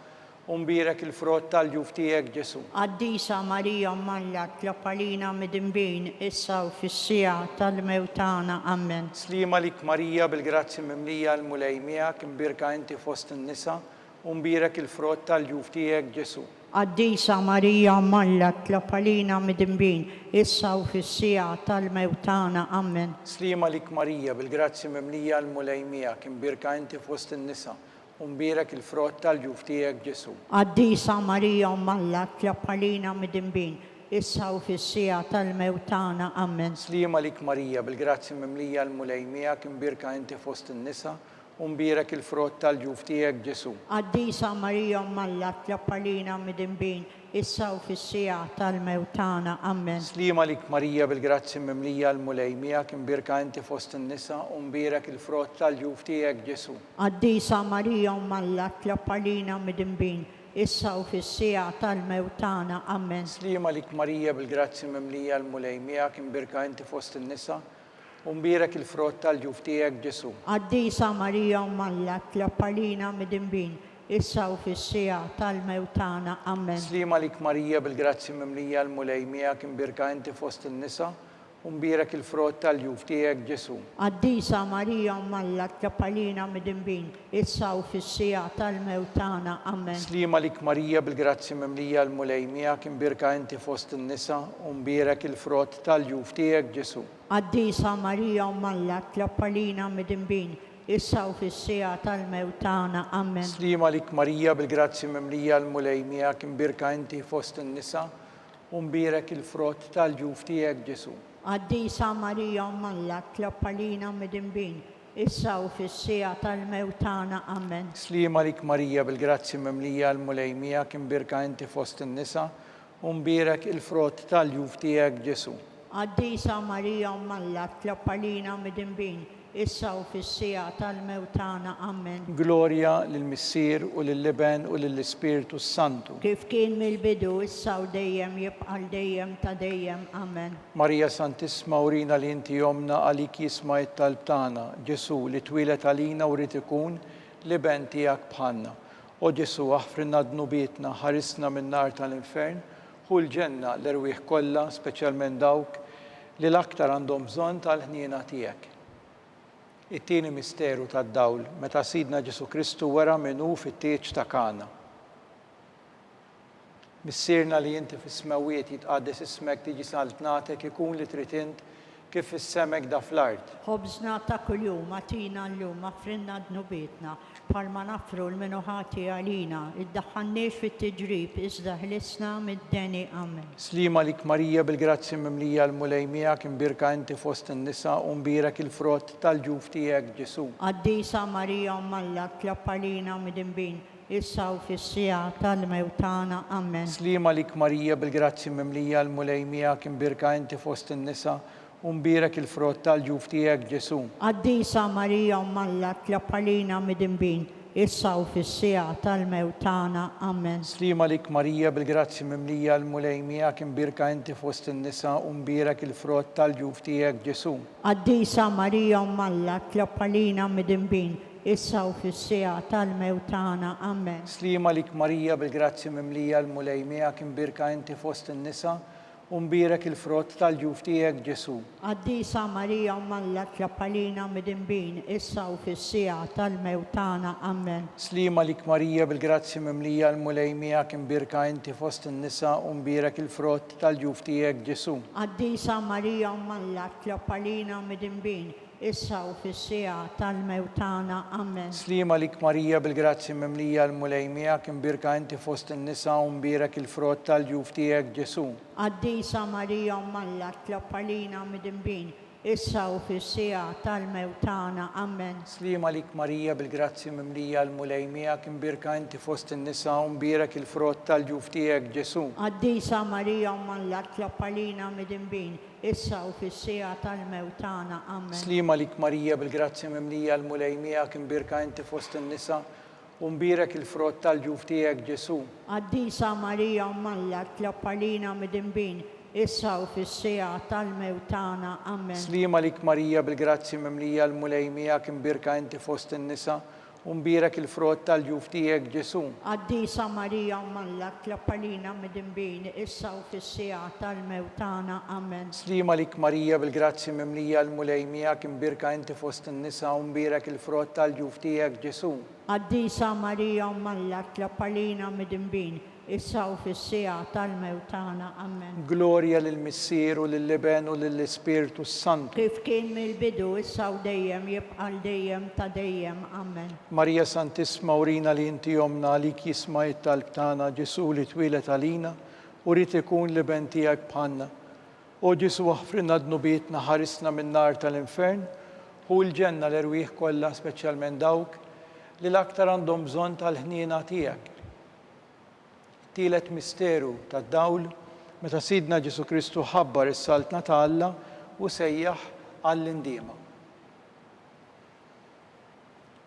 Speaker 2: u mbirek il-frott tal-ġuf tiegħek Ġesu. Qaddisa Marija Malla tlab għalina mid-imbin issa u fis-sija tal-mewt tagħna. Amen. Slima lik Marija bil-grazzi mimlija l-mulejmija kien birka inti fost in-nisa u mbirek il-frott tal-ġuf tiegħek Ġesu. Qaddisa Marija Malla tlab għalina mid-imbin issa u fis-sija tal-mewt tagħna. Amen. Slima lik Marija bil-grazzi mimlija l-mulejmija kien birka inti fost in-nisa Umbirek il-frott tal-ġuf tiegħek Ġesu. Qaddisa Marija Malla tlab għalina mid-imbin issa u fis-sija tal-mewt tagħna. Amen.
Speaker 1: Slima lik Marija, bil-grazzi mimlija l-mulejmija, kimbirka inti fost in-nisa, umbirek il-frott tal-ġuf tiegħek Ġesu.
Speaker 2: Qaddisa Marija Malla tlab għalina midinbin, issa u fis-sija tal-mewt tagħna. Amen.
Speaker 1: Slima lik Marija, bil-grazzi mimlija l-mulejmija, kimbirka inti fost in-nisa, umbirek il-frott tal-ġuf tiegħek Ġesu.
Speaker 2: Qaddisa Marija Malla tlab għalina midinbin, issa u fis-sija tal-mewt tagħna. Amen.
Speaker 1: Slima lik Marija, bil-grazzi mimlija l-mulejmija, kimbirka inti fost in-nisa, umbirek il-frott tal-ġuf tiegħek Ġesu.
Speaker 2: Qaddisa Marija Malla tlab għalina midinbin, issa u fis-sija tal-mewt tagħna. Amen.
Speaker 1: Slima lik Marija, bil-grazzi mimlija l-mulejmija, kimbirka inti fost in-nisa, umbirek il-frott tal-ġuf tiegħek Ġesu.
Speaker 2: Qaddisa Marija Malla tlab għalina midinbin, issa u fis-sija tal-mewt tagħna. Amen.
Speaker 1: Slima lik Marija, bil-grazzi mimlija l-mulejmija, kimbirka inti fost in-nisa, umbirek il-frott tal-ġuf tiegħek Ġesu.
Speaker 2: Qaddisa Marija Malla tlab għalina midinbin, issa u fis-sija tal-mewt tagħna. Amen.
Speaker 1: Slima lik Marija, bil-grazzi mimlija l-mulejmija, kimbirka inti fost in-nisa, umbirek il-frott tal-ġuf tiegħek Ġesu.
Speaker 2: Qaddisa Marija Malla tlab għalina midinbin, issa u fis-sija tal-mewt tagħna. Amen.
Speaker 1: Slima lik Marija, bil-grazzi mimlija l-mulejmija, kimbirka inti fost in-nisa, umbirek il-frott tal-ġuf tiegħek Ġesu.
Speaker 2: Qaddisa Marija Malla tlab għalina midinbin, issa u fis-sija tal-mewt tagħna. Amen.
Speaker 1: Gloria lill-Missier u lill-Liben u lill-Ispiritu Santu.
Speaker 2: Kif kien mill-bidu, issa u dejjem jibqa' dejjem ta' dejjem. Amen.
Speaker 1: Marija Santissima, urina li inti jomna għalik jisma' it-talb tagħna. Ġesu li twilet għalina u rid ikun liben tiegħek bħalna. O Ġesu, aħfrinna dnubietna, ħarisna min-nar tal-infern, hu l-ġenna l-erwieħ kollha, speċjalment dawk li l-aktar għandhom bżonn tal-ħniena tiegħek. It-tieni misteru tad-dawl, meta Sidna Ġesu Kristu wara minnu fit-tieġ ta' Kana. Missierna li inti fis-smawiet jitqaddes ismek tiġi saltnatek ikun li trid int kif is-semek da fl-art.
Speaker 2: Ħobżna ta' kuljum atina llum aħfrinna dnubietna bħalma nafru l-minu ħati għalina, iddaħħalniex fit-tiġrib iżda ħlisna mid-deni. Amen.
Speaker 1: Slima lik Marija, bil-grazzi mimlija l-mulejmija, kimbirka inti fost in-nisa, umbirek il-frott tal-ġuf tiegħek Ġesu.
Speaker 2: Qaddisa Marija Malla tlab għalina midinbin, issa u fis-sija tal-mewt tagħna. Amen.
Speaker 1: Slima lik Marija, bil-grazzi mimlija l-mulejmija, kimbirka inti fost in-nisa, umbirek il-frott tal-ġuf tiegħek Ġesu.
Speaker 2: Qaddisa Marija Malla tlab għalina midinbin, issa u fis-sija tal-mewt tagħna. Amen.
Speaker 1: Slima lik Marija, bil-grazzi mimlija l-mulejmija, kimbirka inti fost in-nisa, umbirek il-frott tal-ġuf tiegħek Ġesu.
Speaker 2: Qaddisa Marija Malla tlab għalina midinbin, issa u fis-sija tal-mewt tagħna. Amen.
Speaker 1: Slima lik Marija, bil-grazzi mimlija l-mulejmija, kimbirka inti fost in-nisa, umbirek il-frott tal-ġuf tiegħek Ġesu.
Speaker 2: Qaddisa Marija Malla tlab għalina midinbin, issa u fis-sija tal-mewt tagħna. Amen.
Speaker 1: Slima lik Marija, bil-grazzi mimlija l-mulejmija, kimbirka inti fost in-nisa, umbirek il-frott tal-ġuf tiegħek Ġesu.
Speaker 2: Qaddisa Marija Malla tlab għalina midinbin, issa u fis-sija tal-mewt tagħna. Amen.
Speaker 1: Slima lik Marija, bil-grazzi mimlija l-mulejmija, kimbirka inti fost in-nisa, umbirek il-frott tal-ġuf tiegħek Ġesu.
Speaker 2: Qaddisa Marija Malla tlab għalina midinbin, issa u fis-sija tal-mewt tagħna. Amen.
Speaker 1: Slima lik Marija, bil-grazzi mimlija l-mulejmija, kimbirka inti fost in-nisa, umbirek il-frott tal-ġuf tiegħek Ġesu.
Speaker 2: Qaddisa Marija Malla tlab għalina midinbin, issa u fis-sija tal-mewt tagħna. Amen.
Speaker 1: Slima lik Marija, bil-grazzi mimlija l-mulejmija, kimbirka inti fost in-nisa, umbirek il-frott tal-ġuf tiegħek Ġesu.
Speaker 2: Qaddisa Marija Malla tlab għalina midinbin, issa u fis-sija tal-mewt tagħna. Amen.
Speaker 1: Slima lik Marija, bil-grazzi mimlija l-mulejmija, kimbirka inti fost in-nisa, umbirek il-frott tal-ġuf tiegħek Ġesu.
Speaker 2: Qaddisa Marija Malla tlab għalina midinbin, issa u fis-sija tal-mewt tagħna. Amen.
Speaker 1: Slima lik Marija, bil-grazzi mimlija l-mulejmija, kimbirka inti fost in-nisa, umbirek il-frott tal-ġuf tiegħek Ġesu.
Speaker 2: Qaddisa Marija Malla tlab għalina midinbin, issa u fis-sija tal-mewt tagħna. Amen.
Speaker 1: Gloria lill-Missier u lill-Liben u lill-Ispiritu Santu.
Speaker 2: Kif kien mill-bidu, issa u dejjem jibqa' dejjem ta' dejjem. Amen.
Speaker 1: Marija Santissima, urina li inti jomna għalik jisma' it-talb tagħna. Ġesu li twilet għalina, u rrid ikun liben tiegħek bħalna. O Ġesu aħfrinna dnubietna ħarisna min-nar tal-infern, hu l-ġenna l-irwieħ kollha speċjalment dawk li l-aktar għandhom bżonn tal-ħniena tiegħek. Tielet misteru tad-dawl meta Sidna Ġesu Kristu ħabbar is-saltna ta' Alla u sejjaħ għall-indiema.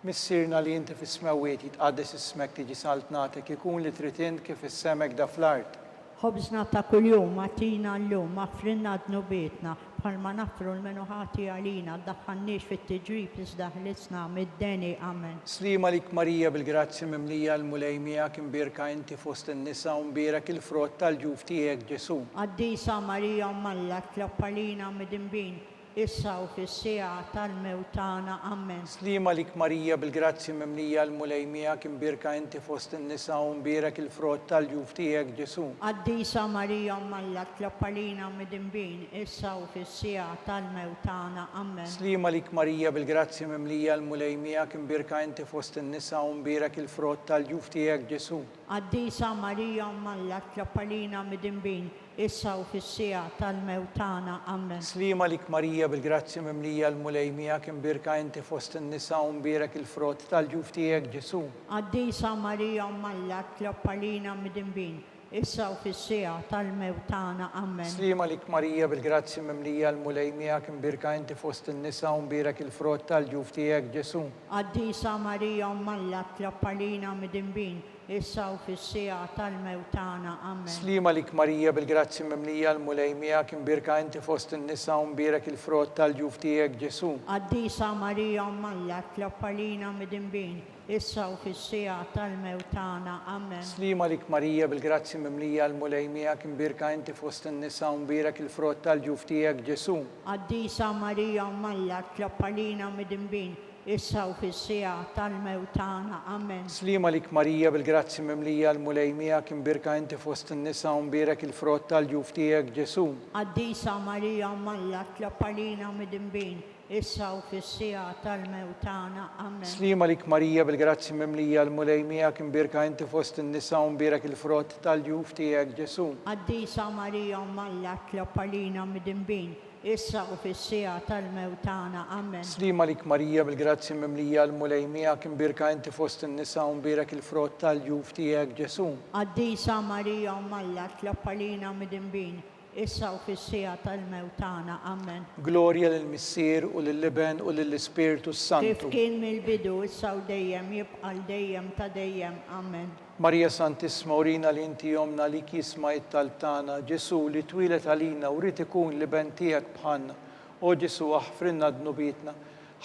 Speaker 1: Missirna li inti fis-smawiet jitqaddes ismek tiġi saltnatek ikun li trid int kif is-semek da fl-art.
Speaker 2: Ħobżna ta' kuljum atina llum aħfrinna dnubietna bħalma nafru l-menuħati għalina ddaħħalniex fit-tiġrib iżda ħlisna mid-deni. Amen.
Speaker 1: Slima lik Marija bil-grazzi mimlija l-mulejmija imbirka inti fost in-nisa u mbierek il-frott tal-ġuf tiegħek Ġesu.
Speaker 2: Qaddisa Marija Malla tloppa lina mid-imbin issa u fis-sija tal-mewt tagħna. Amen.
Speaker 1: Slima lik Marija bil-grazzi mimlija l-mulejmija imbirka inti fost in-nisa u mbierek il-frott tal-ġuf tiegħek Ġesu.
Speaker 2: Qaddisa Marija Malla tloppa lina mid-imbin issa u fis-sija tal-mewt tagħna. Amen.
Speaker 1: Slima lik Marija bil-grazzi mimlija l-mulejmija imbirka inti fost in-nisa u mbierek il-frott tal-ġuf tiegħek Ġesu.
Speaker 2: Qaddisa Marija Malla tloppa lina mid-imbin issa u fis-sija tal-mewt tagħna. Amen.
Speaker 1: Slima lik Marija bil-grazzi mimlija l-mulejmija imbirka inti fost in-nisa u mbierek il-frott tal-ġuf tiegħek Ġesu.
Speaker 2: Qaddisa Marija Malla tloppa lina mid-imbin issa u fis-sija tal-mewt tagħna. Amen.
Speaker 1: Slima lik Marija bil-grazzi mimlija l-mulejmija imbirka inti fost in-nisa u mbierek il-frott tal-ġuf tiegħek Ġesu.
Speaker 2: Qaddisa Marija Malla tloppa lina mid-imbin issa u fis-sija tal-mewt tagħna. Amen.
Speaker 1: Slima lik Marija bil-grazzi mimlija l-mulejmija imbirka inti fost in-nisa u mbierek il-frott tal-ġuf tiegħek Ġesu.
Speaker 2: Qaddisa Marija Malla tloppa lina mid-imbin issa u fis-sija tal-mewt tagħna. Amen.
Speaker 1: Slima lik Marija bil-grazzi mimlija l-mulejmija imbirka inti fost in-nisa u mbierek il-frott tal-ġuf tiegħek Ġesu.
Speaker 2: Qaddisa Marija Malla tloppa lina mid-imbin issa u fis-sija tal-mewt tagħna. Amen.
Speaker 1: Slima lik Marija bil-grazzi mimlija l-mulejmija imbirka inti fost in-nisa u mbierek il-frott tal-ġuf tiegħek Ġesu.
Speaker 2: Qaddisa Marija Malla tloppa lina mid-imbin issa u fis-sija tal-mewt tagħna. Amen.
Speaker 1: Slima lik Marija bil-grazzi mimlija l-mulejmija imbirka inti fost in-nisa u mbierek il-frott tal-ġuf tiegħek Ġesu.
Speaker 2: Qaddisa Marija Malla tloppa lina mid-imbin issa u fis-sija tal-mewt tagħna. Amen.
Speaker 1: Slima lik Marija bil-grazzi mimlija l-mulejmija imbirka inti fost in-nisa u mbierek il-frott tal-ġuf tiegħek Ġesu.
Speaker 2: Qaddisa Marija Malla tloppa lina mid-imbin issa u fis-sija tal-mewt tagħna. Amen.
Speaker 1: Glorja lill-Missier u lill-Liben u lill-Ispiritu
Speaker 2: Kif
Speaker 1: Santu.
Speaker 2: kien mill-bidu issa u dejjem jibqa' dejjem ta' dejjem. Amen.
Speaker 1: Marija Santissima urina li inti jomna li kisma it-talb tagħna, Ġesu li twilet għalina u rrid ikun liben tiegħek bħalna. O Ġesu aħfrinna dnubietna,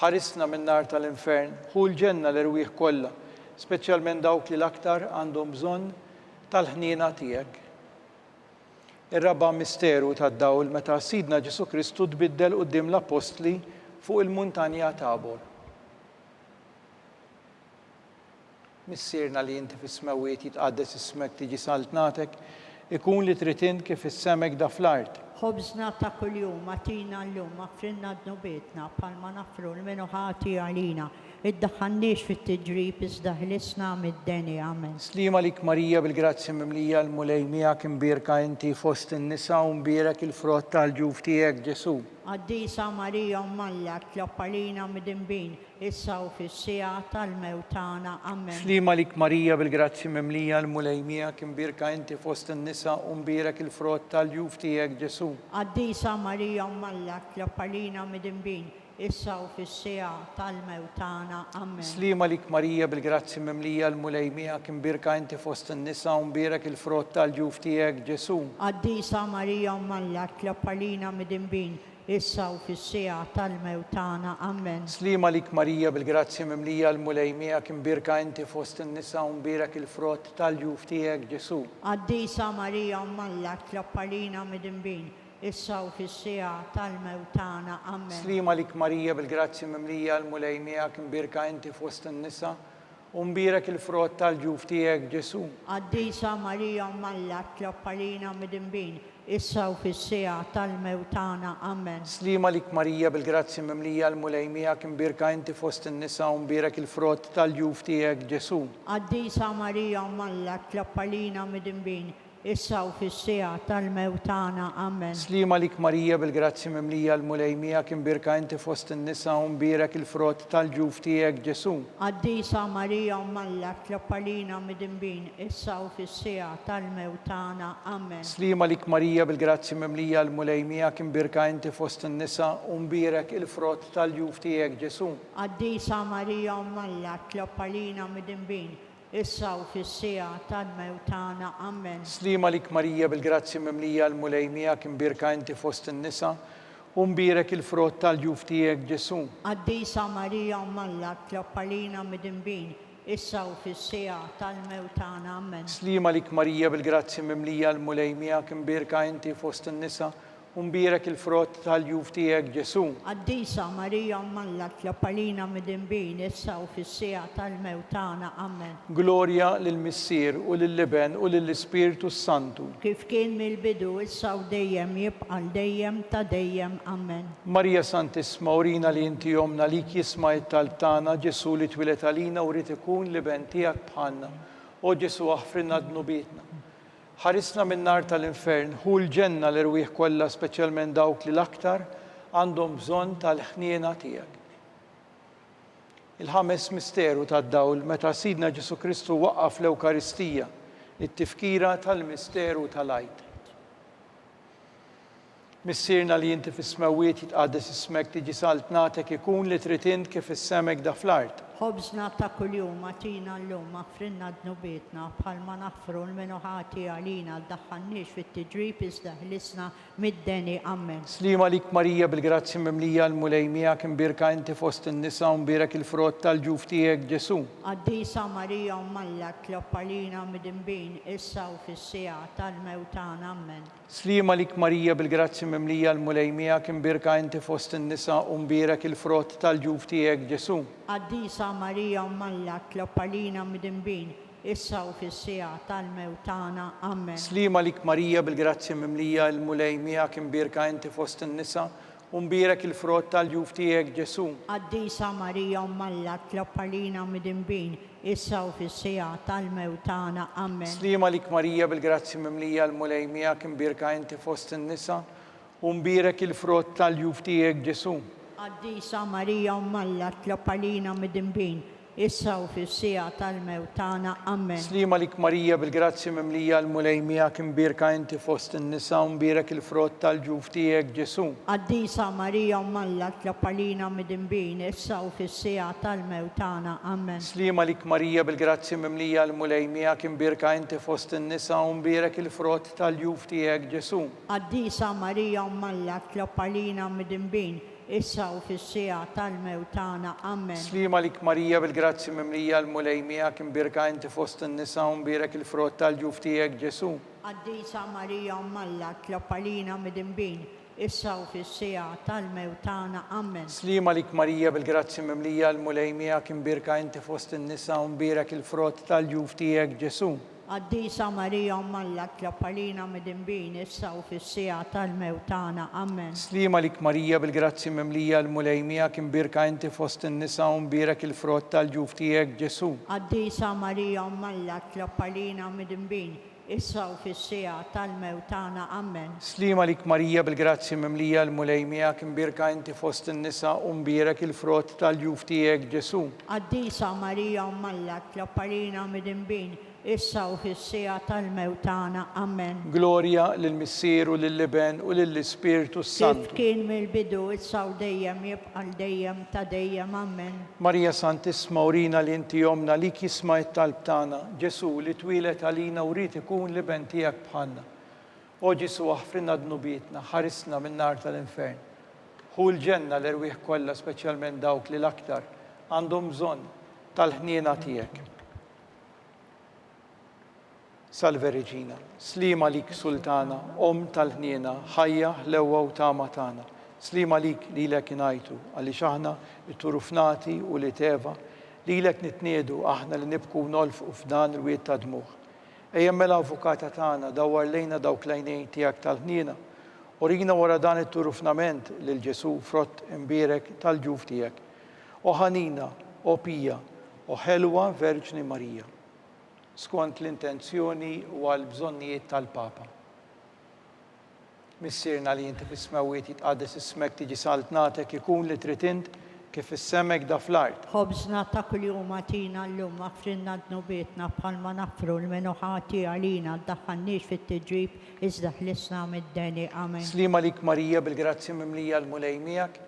Speaker 1: ħarisna min-nar tal-infern, hu l-ġenna l-irwieħ kollha, speċjalment dawk li l-aktar għandhom bżonn tal-ħniena tiegħek. Ir-raba' misteru tad-dawl meta Sidna Ġesu Kristu tbiddel quddiem l-Apostli fuq il-muntanja Tabor. Missirna li inti fis-smawiet jitqaddes ismek tiġi saltnatek, ikun li trid int kif is-semek da fl-art.
Speaker 2: Ħobżna ta' kuljum atina llum aħfrinna dnubietna bħalma nafru l-menuħati għalina iddaħħalniex fit-tiġrib iżda ħlisna mid-deni. Amen.
Speaker 1: Slima lik Marija bil-grazzi mimlija l-mulejmija imbirka inti fost in-nisa u mbierek il-frott tal-ġuf tiegħek Ġesu.
Speaker 2: Qaddisa Marija Malla tloppa lina mid-imbin issa u fis-sija tal-mewt tagħna. Amen.
Speaker 1: Slima lik Marija bil-grazzi mimlija l-mulejmija imbirka inti fost in-nisa u mbierek il-frott tal-ġuf tiegħek Ġesu.
Speaker 2: Qaddisa Marija Malla tloppa lina mid-imbin issa u fis-sija tal-mewt tagħna. Amen.
Speaker 1: Slima lik Marija bil-grazzi mimlija l-mulejmija imbirka inti fost in-nisa u mbierek il-frott tal-ġuf tiegħek Ġesu.
Speaker 2: Qaddisa Marija Malla tloppa lina mid-imbin issa u fis-sija tal-mewt tagħna. Amen.
Speaker 1: Slima lik Marija bil-grazzi mimlija l-mulejmija imbirka inti fost in-nisa u mbierek il-frott tal-ġuf tiegħek Ġesu.
Speaker 2: Qaddisa Marija Malla tloppa lina mid-imbin issa u fis-sija tal-mewt tagħna. Amen.
Speaker 1: Slima lik Marija bil-grazzi mimlija l-mulejmija imbirka inti fost in-nisa u mbierek il-frott tal-ġuf tiegħek Ġesu.
Speaker 2: Qaddisa Marija Malla tloppa lina mid-imbin issa u fis-sija tal-mewt tagħna. Amen.
Speaker 1: Slima lik Marija bil-grazzi mimlija l-mulejmija imbirka inti fost in-nisa u mbierek il-frott tal-ġuf tiegħek Ġesu.
Speaker 2: Qaddisa Marija Malla tloppa lina mid-imbin issa u fis-sija tal-mewt tagħna. Amen.
Speaker 1: Slima lik Marija bil-grazzi mimlija l-mulejmija kien birka inti fost in-nisa u mbirek il-frott tal-ġuf tiegħek Ġesu.
Speaker 2: Qaddisa Marija Umm Alla tlob għalina midinbin issa u fis-sija tal-mewt tagħna. Amen.
Speaker 1: Slima lik Marija bil-grazzi mimlija l-mulejmija kien birka inti fost in-nisa u mbirek il-frott tal-ġuf tiegħek Ġesu.
Speaker 2: Qaddisa Marija Umm Alla tlob għalina midinbin issa u fis-sija tal-mewt tagħna. Amen.
Speaker 1: Slima lik Marija bil-grazzi mimlija l-mulejmija kien birka inti fost in-nisa u mbirek il-frott tal-ġuf tiegħek Ġesu.
Speaker 2: Qaddisa Marija Umm Alla tlob għalina midinbin issa u fis-sija tal-mewt tagħna. Amen.
Speaker 1: Slima lik Marija bil-grazzi mimlija l-mulejmija kien birka inti fost in-nisa u mbirek il-frott tal-ġuf tiegħek Ġesu.
Speaker 2: Qaddisa Marija Umm Alla tlob għalina midinbin issa u fis-sija tal-mewt tagħna. Amen.
Speaker 1: Glorja lill-Missier u lill-Liben u lill-Ispiritu Santu.
Speaker 2: Kif kien mill-bidu issa u dejjem jibqa' dejjem ta' dejjem. Amen.
Speaker 1: Marija Santisma, urina li inti jomna li jisma' it-talb tagħna Ġesu li twilet għalina u rrid ikun liben tiegħek bħalna. O Ġesu aħfrinna dnubietna. Ħarisna min-nar tal-infern, hu l-ġenna l-irwieħ kollha speċjalment dawk li l-aktar għandhom bżonn tal-ħniena tiegħek. Il-ħames misteru tad-dawl meta Sidna Ġesu Kristu waqqaf l-Ewkaristija, it-tifkira tal-misteru tal-għajt. Missierna li inti fis-smawiet jitqaddes ismek tiġi salt nagħtek ikun li trid int kif issemek da fl-art.
Speaker 2: Ħobżna ta' kuljum atina llum aħfrinna dnubietna bħalma naħfru l-menuħati għalina ddaħħalniex fit-tiġrib iżda ħlisna mid-deni. Amen.
Speaker 1: Slima lik Marija bil-grazzi mimlija l-mulejmija kien birka inti fost in-nisa u mbirek il-frott tal-ġuf tiegħek Ġesu.
Speaker 2: Qaddisa Marija Umm Alla tlob għalina midinbin issa u fis-sija tal-mewt tagħna. Amen.
Speaker 1: Slima lik Marija bil-grazzi mimlija l-mulejmija kien birka inti fost in-nisa u mbirek il-frott tal-ġuf tiegħek Ġesu.
Speaker 2: Qaddisa Marija Umm Alla tlob għalina midinbin issa u fis-sija tal-mewt tagħna. Amen.
Speaker 1: Slima lik Marija bil-grazzi mimlija l-mulejmija kien birka inti fost in-nisa u mbirek il-frott tal-ġuf tiegħek Ġesu.
Speaker 2: Qaddisa Marija Umm Alla tlob għalina midinbin issa u fis-sija tal-mewt tagħna. Amen.
Speaker 1: Slima lik Marija bil-grazzi mimlija l-mulejmija kien birka inti fost in-nisa u mbirek il-frott tal-ġuf tiegħek Ġesu.
Speaker 2: Qaddisa Marija Umm Alla tlob għalina midinbin issa u fis-sija tal-mewt tagħna. Amen.
Speaker 1: Slima lik Marija bil-grazzi mimlija l-mulejmija kien birka inti fost in-nisa u mbirek il-frott tal-ġuf tiegħek Ġesu.
Speaker 2: Qaddisa Marija Umm Alla tlob għalina midinbin issa u fis-sija tal-mewt tagħna. Amen.
Speaker 1: Slima lik Marija bil-grazzi mimlija l-mulejmija kien birka inti fost in-nisa u mbirek il-frott tal-ġuf tiegħek Ġesu.
Speaker 2: Qaddisa Marija Umm Alla tlob għalina midinbin issa u fis-sija tal-mewt tagħna. Amen.
Speaker 1: Slima lik Marija bil-grazzi mimlija l-mulejmija kien birka inti fost in-nisa u mbirek il-frott tal-ġuf tiegħek Ġesu.
Speaker 2: Qaddisa Marija Umm Alla tlob għalina midinbin issa u fis-sija tal-mewt tagħna. Amen.
Speaker 1: Slima lik Marija bil-grazzi mimlija l-mulejmija kien birka inti fost in-nisa u mbirek il-frott tal-ġuf tiegħek Ġesu.
Speaker 2: Qaddisa Marija Umm Alla tlob għalina midinbin issa u fis-sija tal-mewt tagħna. Amen.
Speaker 1: Slima lik Marija bil-grazzi mimlija l-mulejmija kien birka inti fost in-nisa u mbirek il-frott tal-ġuf tiegħek Ġesu.
Speaker 2: Qaddisa Marija Umm Alla tlob għalina midinbin issa u fis-sija tal-mewt tagħna. Amen.
Speaker 1: Slima lik Marija bil-grazzi mimlija l-mulejmija kien birka inti fost in-nisa u mbirek il-frott tal-ġuf tiegħek Ġesu.
Speaker 2: Qaddisa Marija Umm Alla tlob għalina midinbin issa u fis-sija tal-mewt tagħna. Amen.
Speaker 1: Glorja lill-Missier u lill-Liben u lill-Ispiritu
Speaker 2: Kif
Speaker 1: Santu.
Speaker 2: kien mill-bidu issa u dejjem jibqa' dejjem ta' dejjem. Amen.
Speaker 1: Marija Santisma, urina li inti jomna li jisma' it-talb tagħna Ġesu li twilet għalina u rrid ikun liben tiegħek bħalna. O Ġesu aħfrinna dnubietna, ħarisna min-nar tal-infern. Hu l-ġenna l-irwieħ kollha speċjalment dawk li l-aktar għandhom bżonn tal-ħniena tiegħek. Salve Regina, slima lik Sultana, tal-ħniena, ħajja l-ewwa u tama tagħna. Slima lik lilek ingħajtu għaliex aħna it-turufnati u li teva lilek nitniedu aħna li nibku nolfqu f'dan il-wiet ta' dmuħ. Ejja mela avukata tagħna dawwar lejna dawk l-għajnejn tiegħek tal-ħniena u rina wara dan it-turufnament lil Ġesu frott imbierek tal-ġuf tiegħek. O ħanina, o pija, o ħelwa Verġni Marija. skont l-intenzjoni u għal-bżonnijiet tal-Papa. Missierna li inti fis-smawiet jitqaddes ismek tiġi saltnatek ikun li trid int kif is-semek da fl-art.
Speaker 2: Ħobżna ta' kuljum atina llum aħfrinna d-nubietna bħalma nafru l-menuħati għalina ddaħħalniex fit-tiġrib iżda ħlisna mid-deni. Amen.
Speaker 1: Slima lik Marija bil-grazzja mimlija l-mulej miegħek.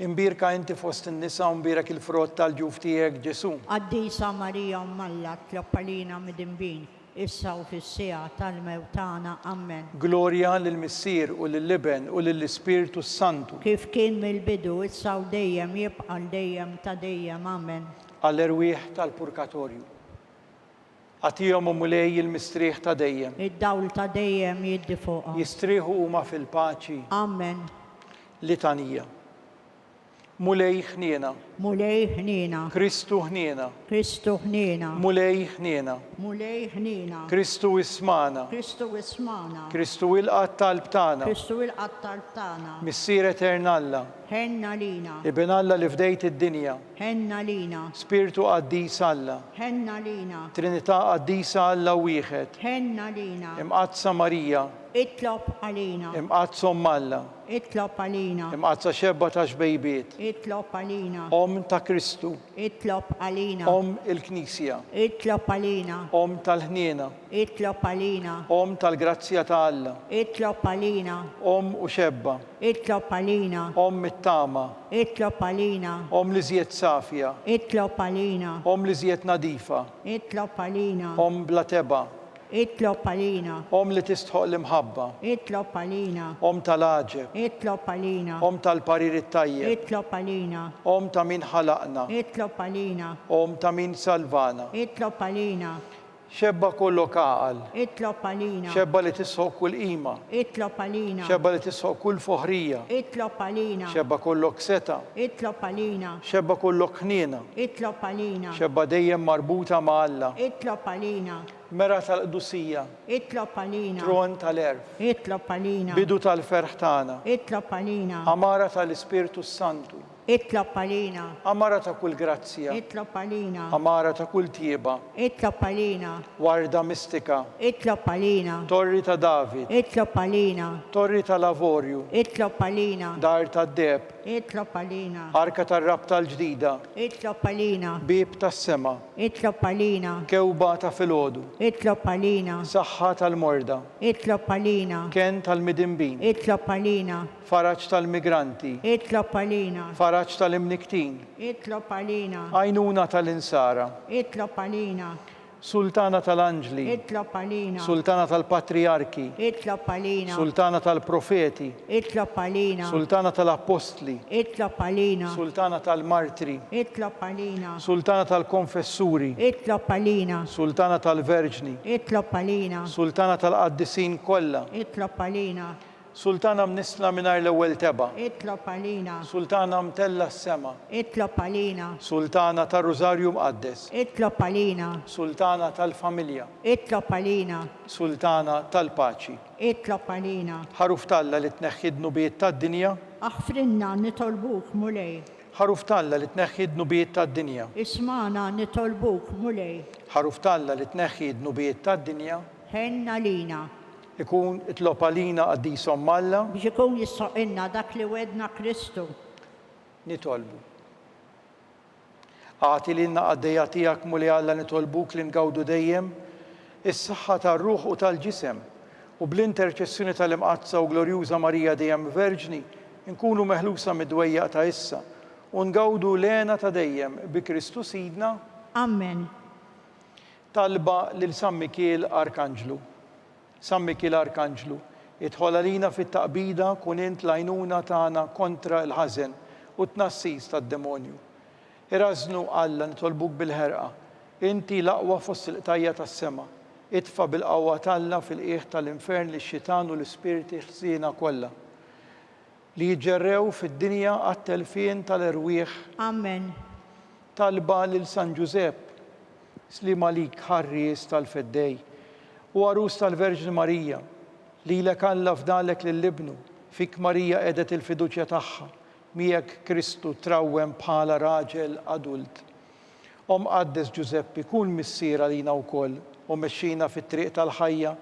Speaker 1: Imbirka inti fost in-nisa u mbirek il-frott tal-ġuf tiegħek Ġesu.
Speaker 2: Qaddisa Marija Mmalla tlob għalina mid-imbin issa u fis-sija tal-mewt tagħna. Amen.
Speaker 1: Glorja lill-Missier u lill-Liben u lill-Ispiritu Santu.
Speaker 2: Kif kien mill-bidu issa u dejjem jibqa' dejjem ta' dejjem. Amen.
Speaker 1: Għall-erwieħ tal-Purgatorju. Għatihom u mulej il-mistrieħ ta' dejjem.
Speaker 2: Id-dawl ta' dejjem jiddi fuqha.
Speaker 1: Jistrieħu huma fil-paċi.
Speaker 2: Amen.
Speaker 1: Litanija. Mulej ħniena.
Speaker 2: Mulej ħniena.
Speaker 1: Kristu ħniena.
Speaker 2: Kristu ħniena.
Speaker 1: Mulej ħniena.
Speaker 2: Mulej ħniena.
Speaker 1: Kristu ismana.
Speaker 2: Kristu ismana.
Speaker 1: Kristu il-qatt tal-btana.
Speaker 2: Kristu il-qattal tagħna.
Speaker 1: Missier Eternalla.
Speaker 2: Ħenna lina.
Speaker 1: Ibn Alla li fdejt id-dinja.
Speaker 2: Ħenna lina.
Speaker 1: Spiritu qaddis Alla.
Speaker 2: Ħenna lina.
Speaker 1: Trinità qaddisa Alla wieħed.
Speaker 2: Ħenna lina.
Speaker 1: Imqazza Marija.
Speaker 2: Itlob għalina.
Speaker 1: Imqazza Alla.
Speaker 2: Itlob għalina.
Speaker 1: Imqazza xebba ta' xbejbiet.
Speaker 2: Itlob għalina.
Speaker 1: Om ta' Kristu.
Speaker 2: Itlob għalina.
Speaker 1: Om il-Knisja.
Speaker 2: Itlob għalina.
Speaker 1: Om tal-ħniena.
Speaker 2: Itlob għalina.
Speaker 1: Om tal-grazzja ta' Alla.
Speaker 2: Itlob għalina.
Speaker 1: Om u xebba.
Speaker 2: Itlob għalina.
Speaker 1: Om it-tama.
Speaker 2: Itlob għalina.
Speaker 1: Om li żjed safja.
Speaker 2: Itlob għalina.
Speaker 1: Om li żjed nadifa.
Speaker 2: Itlob għalina.
Speaker 1: Om bla teba.
Speaker 2: Itlob għalina.
Speaker 1: Om li tistħoq l-imħabba.
Speaker 2: Itlob għalina.
Speaker 1: Om tal-aġeb.
Speaker 2: Itlob għalina.
Speaker 1: Om tal-parir it-tajjeb.
Speaker 2: Itlob għalina.
Speaker 1: Om ta' min ħalaqna.
Speaker 2: Itlob għalina.
Speaker 1: Om ta' min salvana.
Speaker 2: Itlob għalina.
Speaker 1: Xebba kollok għaqal.
Speaker 2: Itlob għalina.
Speaker 1: Xebba li tisħoq kull qima.
Speaker 2: Itlob għalina.
Speaker 1: Xebba li tisħoq kull foħrija.
Speaker 2: Itlob għalina.
Speaker 1: Xebba kollok seta.
Speaker 2: Itlob għalina.
Speaker 1: Xebba kollok ħniena.
Speaker 2: Itlob għalina.
Speaker 1: Xebba dejjem marbuta ma' Alla.
Speaker 2: Itlob għalina.
Speaker 1: Mera tal-qdusija.
Speaker 2: Itlob għalina.
Speaker 1: Tron tal-erf.
Speaker 2: Itlob għalina.
Speaker 1: Bidu tal-ferħ tagħna.
Speaker 2: Itlob għalina.
Speaker 1: Amara tal-Ispiritu Santu.
Speaker 2: Itlob għalina.
Speaker 1: Amara ta' kull grazzja.
Speaker 2: Itlob għalina.
Speaker 1: Amara ta' kull tieba.
Speaker 2: Itlob għalina.
Speaker 1: Warda mistika.
Speaker 2: Itlob għalina.
Speaker 1: Torri ta' David.
Speaker 2: Itlob għalina.
Speaker 1: Torri ta' Lavorju.
Speaker 2: Itlob għalina.
Speaker 1: Dar ta' Deb.
Speaker 2: Itlob għalina.
Speaker 1: Arka tar-rab tal-ġdida.
Speaker 2: Itlob għalina.
Speaker 1: Bib tas-sema.
Speaker 2: Itlob għalina.
Speaker 1: Kewba ta' filgħodu.
Speaker 2: Itlob għalina.
Speaker 1: Saħħa tal-morda.
Speaker 2: Itlob għalina.
Speaker 1: Ken tal-midimbin.
Speaker 2: Itlob għalina.
Speaker 1: Faraġ tal-migranti.
Speaker 2: Itlob għalina.
Speaker 1: Faraġ tal-imniktin.
Speaker 2: Itlob għalina.
Speaker 1: Għajnuna tal-insara.
Speaker 2: Itlob għalina.
Speaker 1: Sultana tal-anġli.
Speaker 2: Itlob għalina.
Speaker 1: Sultana tal-patriarki.
Speaker 2: Itlob għalina.
Speaker 1: Sultana tal-profeti.
Speaker 2: Itlob għalina.
Speaker 1: Sultana tal-apostli.
Speaker 2: Itlob għalina.
Speaker 1: Sultana tal-martri.
Speaker 2: Itlob għalina.
Speaker 1: Sultana tal-konfessuri.
Speaker 2: Itlob għalina.
Speaker 1: Sultana tal-verġni.
Speaker 2: Itlob għalina.
Speaker 1: Sultana tal-qaddisin kollha.
Speaker 2: Itlob għalina.
Speaker 1: Sultana mnisla mingħajr l-ewwel teba.
Speaker 2: Itlob għalina.
Speaker 1: Sultana mtella s-sema.
Speaker 2: Itlob għalina.
Speaker 1: Sultana tar-Rużarju Mqaddes.
Speaker 2: Itlob għalina.
Speaker 1: Sultana tal-familja.
Speaker 2: Itlob għalina.
Speaker 1: Sultana tal-paċi.
Speaker 2: Itlob għalina.
Speaker 1: Ħaruf Talla li tneħħi d-nubiet tad-dinja.
Speaker 2: Aħfrinna nitolbuk mulej.
Speaker 1: Ħaruf Talla li tneħħi d-nubiet tad-dinja.
Speaker 2: Ismana nitolbuk mulej.
Speaker 1: Ħaruf Talla li tneħħi d-nubiet tad-dinja.
Speaker 2: Ħenna lina.
Speaker 1: Ikun itlob għalina qaddisom Malla.
Speaker 2: Biex ikun jissoqinna dak li wedna Kristu.
Speaker 1: Nitolbu. Għati lilna għaddejja tiegħek mulej Alla nitolbuk li ngawdu dejjem is-saħħa tar-ruħ u tal-ġisem u bl-interċessjoni tal-imqazza u glorjuża Marija dejjem Verġni nkunu meħlusa mid-dwejjaq ta' issa u ngawdu lena ta' dejjem bi Kristu Sidna.
Speaker 2: Amen.
Speaker 1: Talba lil San Mikiel Arkanġlu. San Mikiel Arkanġlu, idħol għalina fit-taqbida kun int l-għajnuna tagħna kontra l-ħażen u t-tnassis tad-demonju. Irażnu Alla nitolbuk bil-ħerqa, inti l-aqwa fost il-qtajja tas-sema, idfa bil-qawwa Talla fil-qiegħ tal-infern lix-xitan u l-ispiriti ħsiena kollha li jġerrew fid-dinja għat-telfien tal-erwieħ.
Speaker 2: Amen.
Speaker 1: Talba lil San Ġusepp, slima lik ħarries tal-feddej, u għarus tal-Verġni Marija, li l-ek Alla fdalek lill-ibnu, fik Marija edet il-fiduċja tagħha, miegħek Kristu trawwem bħala raġel adult. Om Qaddes Ġuseppi, kun missier għalina wkoll, u mexxina fit-triq tal-ħajja,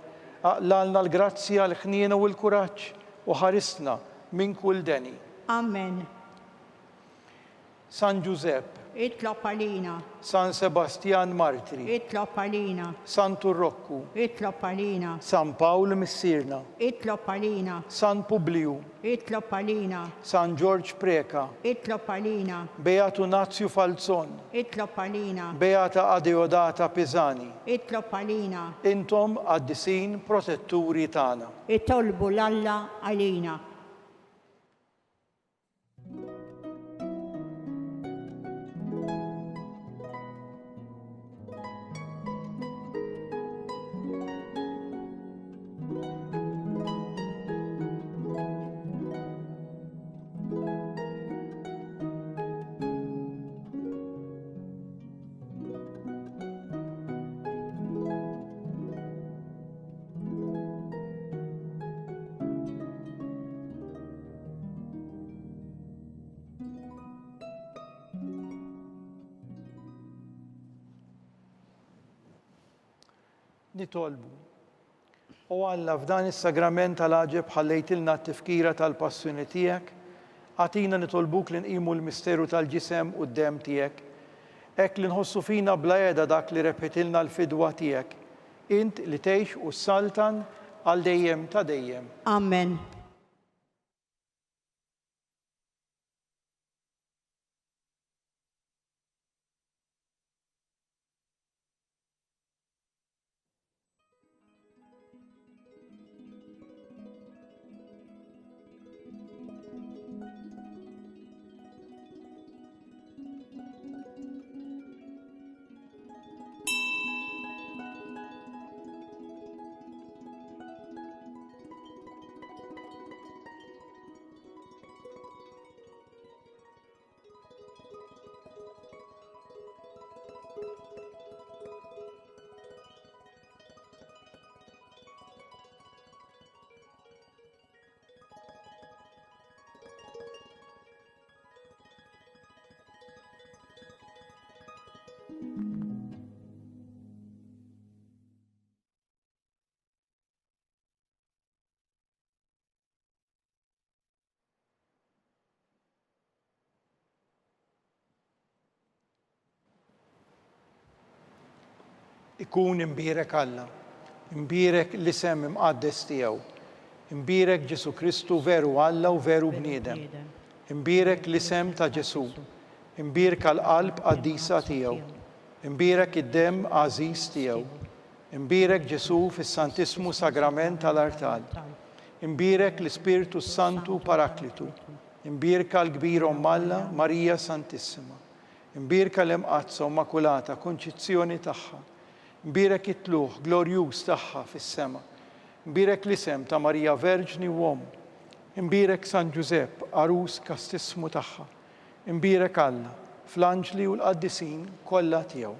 Speaker 1: aqlalna l-grazzja, l-ħniena u l-kuraġġ u ħarisna minn kull deni.
Speaker 2: Amen.
Speaker 1: San Giuseppe,
Speaker 2: Itlob għalina.
Speaker 1: San Sebastian Martri,
Speaker 2: Itlob għalina.
Speaker 1: San Turrokku,
Speaker 2: Itlob għalina.
Speaker 1: San Pawl Missirna,
Speaker 2: Itlob għalina.
Speaker 1: San Publiu,
Speaker 2: Itlob għalina.
Speaker 1: San George Preka,
Speaker 2: Itlob għalina.
Speaker 1: Beatu Nazio Falzon,
Speaker 2: Itlob għalina.
Speaker 1: Beata Adeodata Pisani,
Speaker 2: Itlob għalina.
Speaker 1: intom għaddisin protetturi tagħna.
Speaker 2: Itolbu l-Alla għalina.
Speaker 1: Nitolbu. U Alla f'dan is-sagrament tal-aġeb ħallejtilna t-tifkira tal-passjoni tiegħek, għatina nitolbuk li nqimu l-misteru tal-ġisem u d-dem tiegħek, hekk li nħossu fina bla qiegħda dak li repetilna l-fidwa tiegħek, int li tgħix u s-saltan għal dejjem ta' dejjem.
Speaker 2: Amen.
Speaker 1: Ikun imbierek Alla, imbierek l-isem imqaddes tiegħu, imbierek Ġesu Kristu veru Alla u veru bniedem, imbierek l-isem ta' Ġesu, imbierek l-qalb qaddisa tiegħu, imbierek id-dem għażiż tiegħu, imbierek Ġesu fis-Santismu Sagrament tal-Artal, imbierek l-Ispiritu Santu Paraklitu, imbierek l-kbir Omm Alla Marija Santissima, imbierek l-imqazza Immakulata Konċizzjoni tagħha, imbierek it-tluħ glorjuż tagħha fis-sema, imbierek l-isem ta' Marija Verġni u Omm, imbierek San Giuseppe arus kastismu tagħha, imbierek Alla fl-anġli u l-qaddisin kollha tiegħu.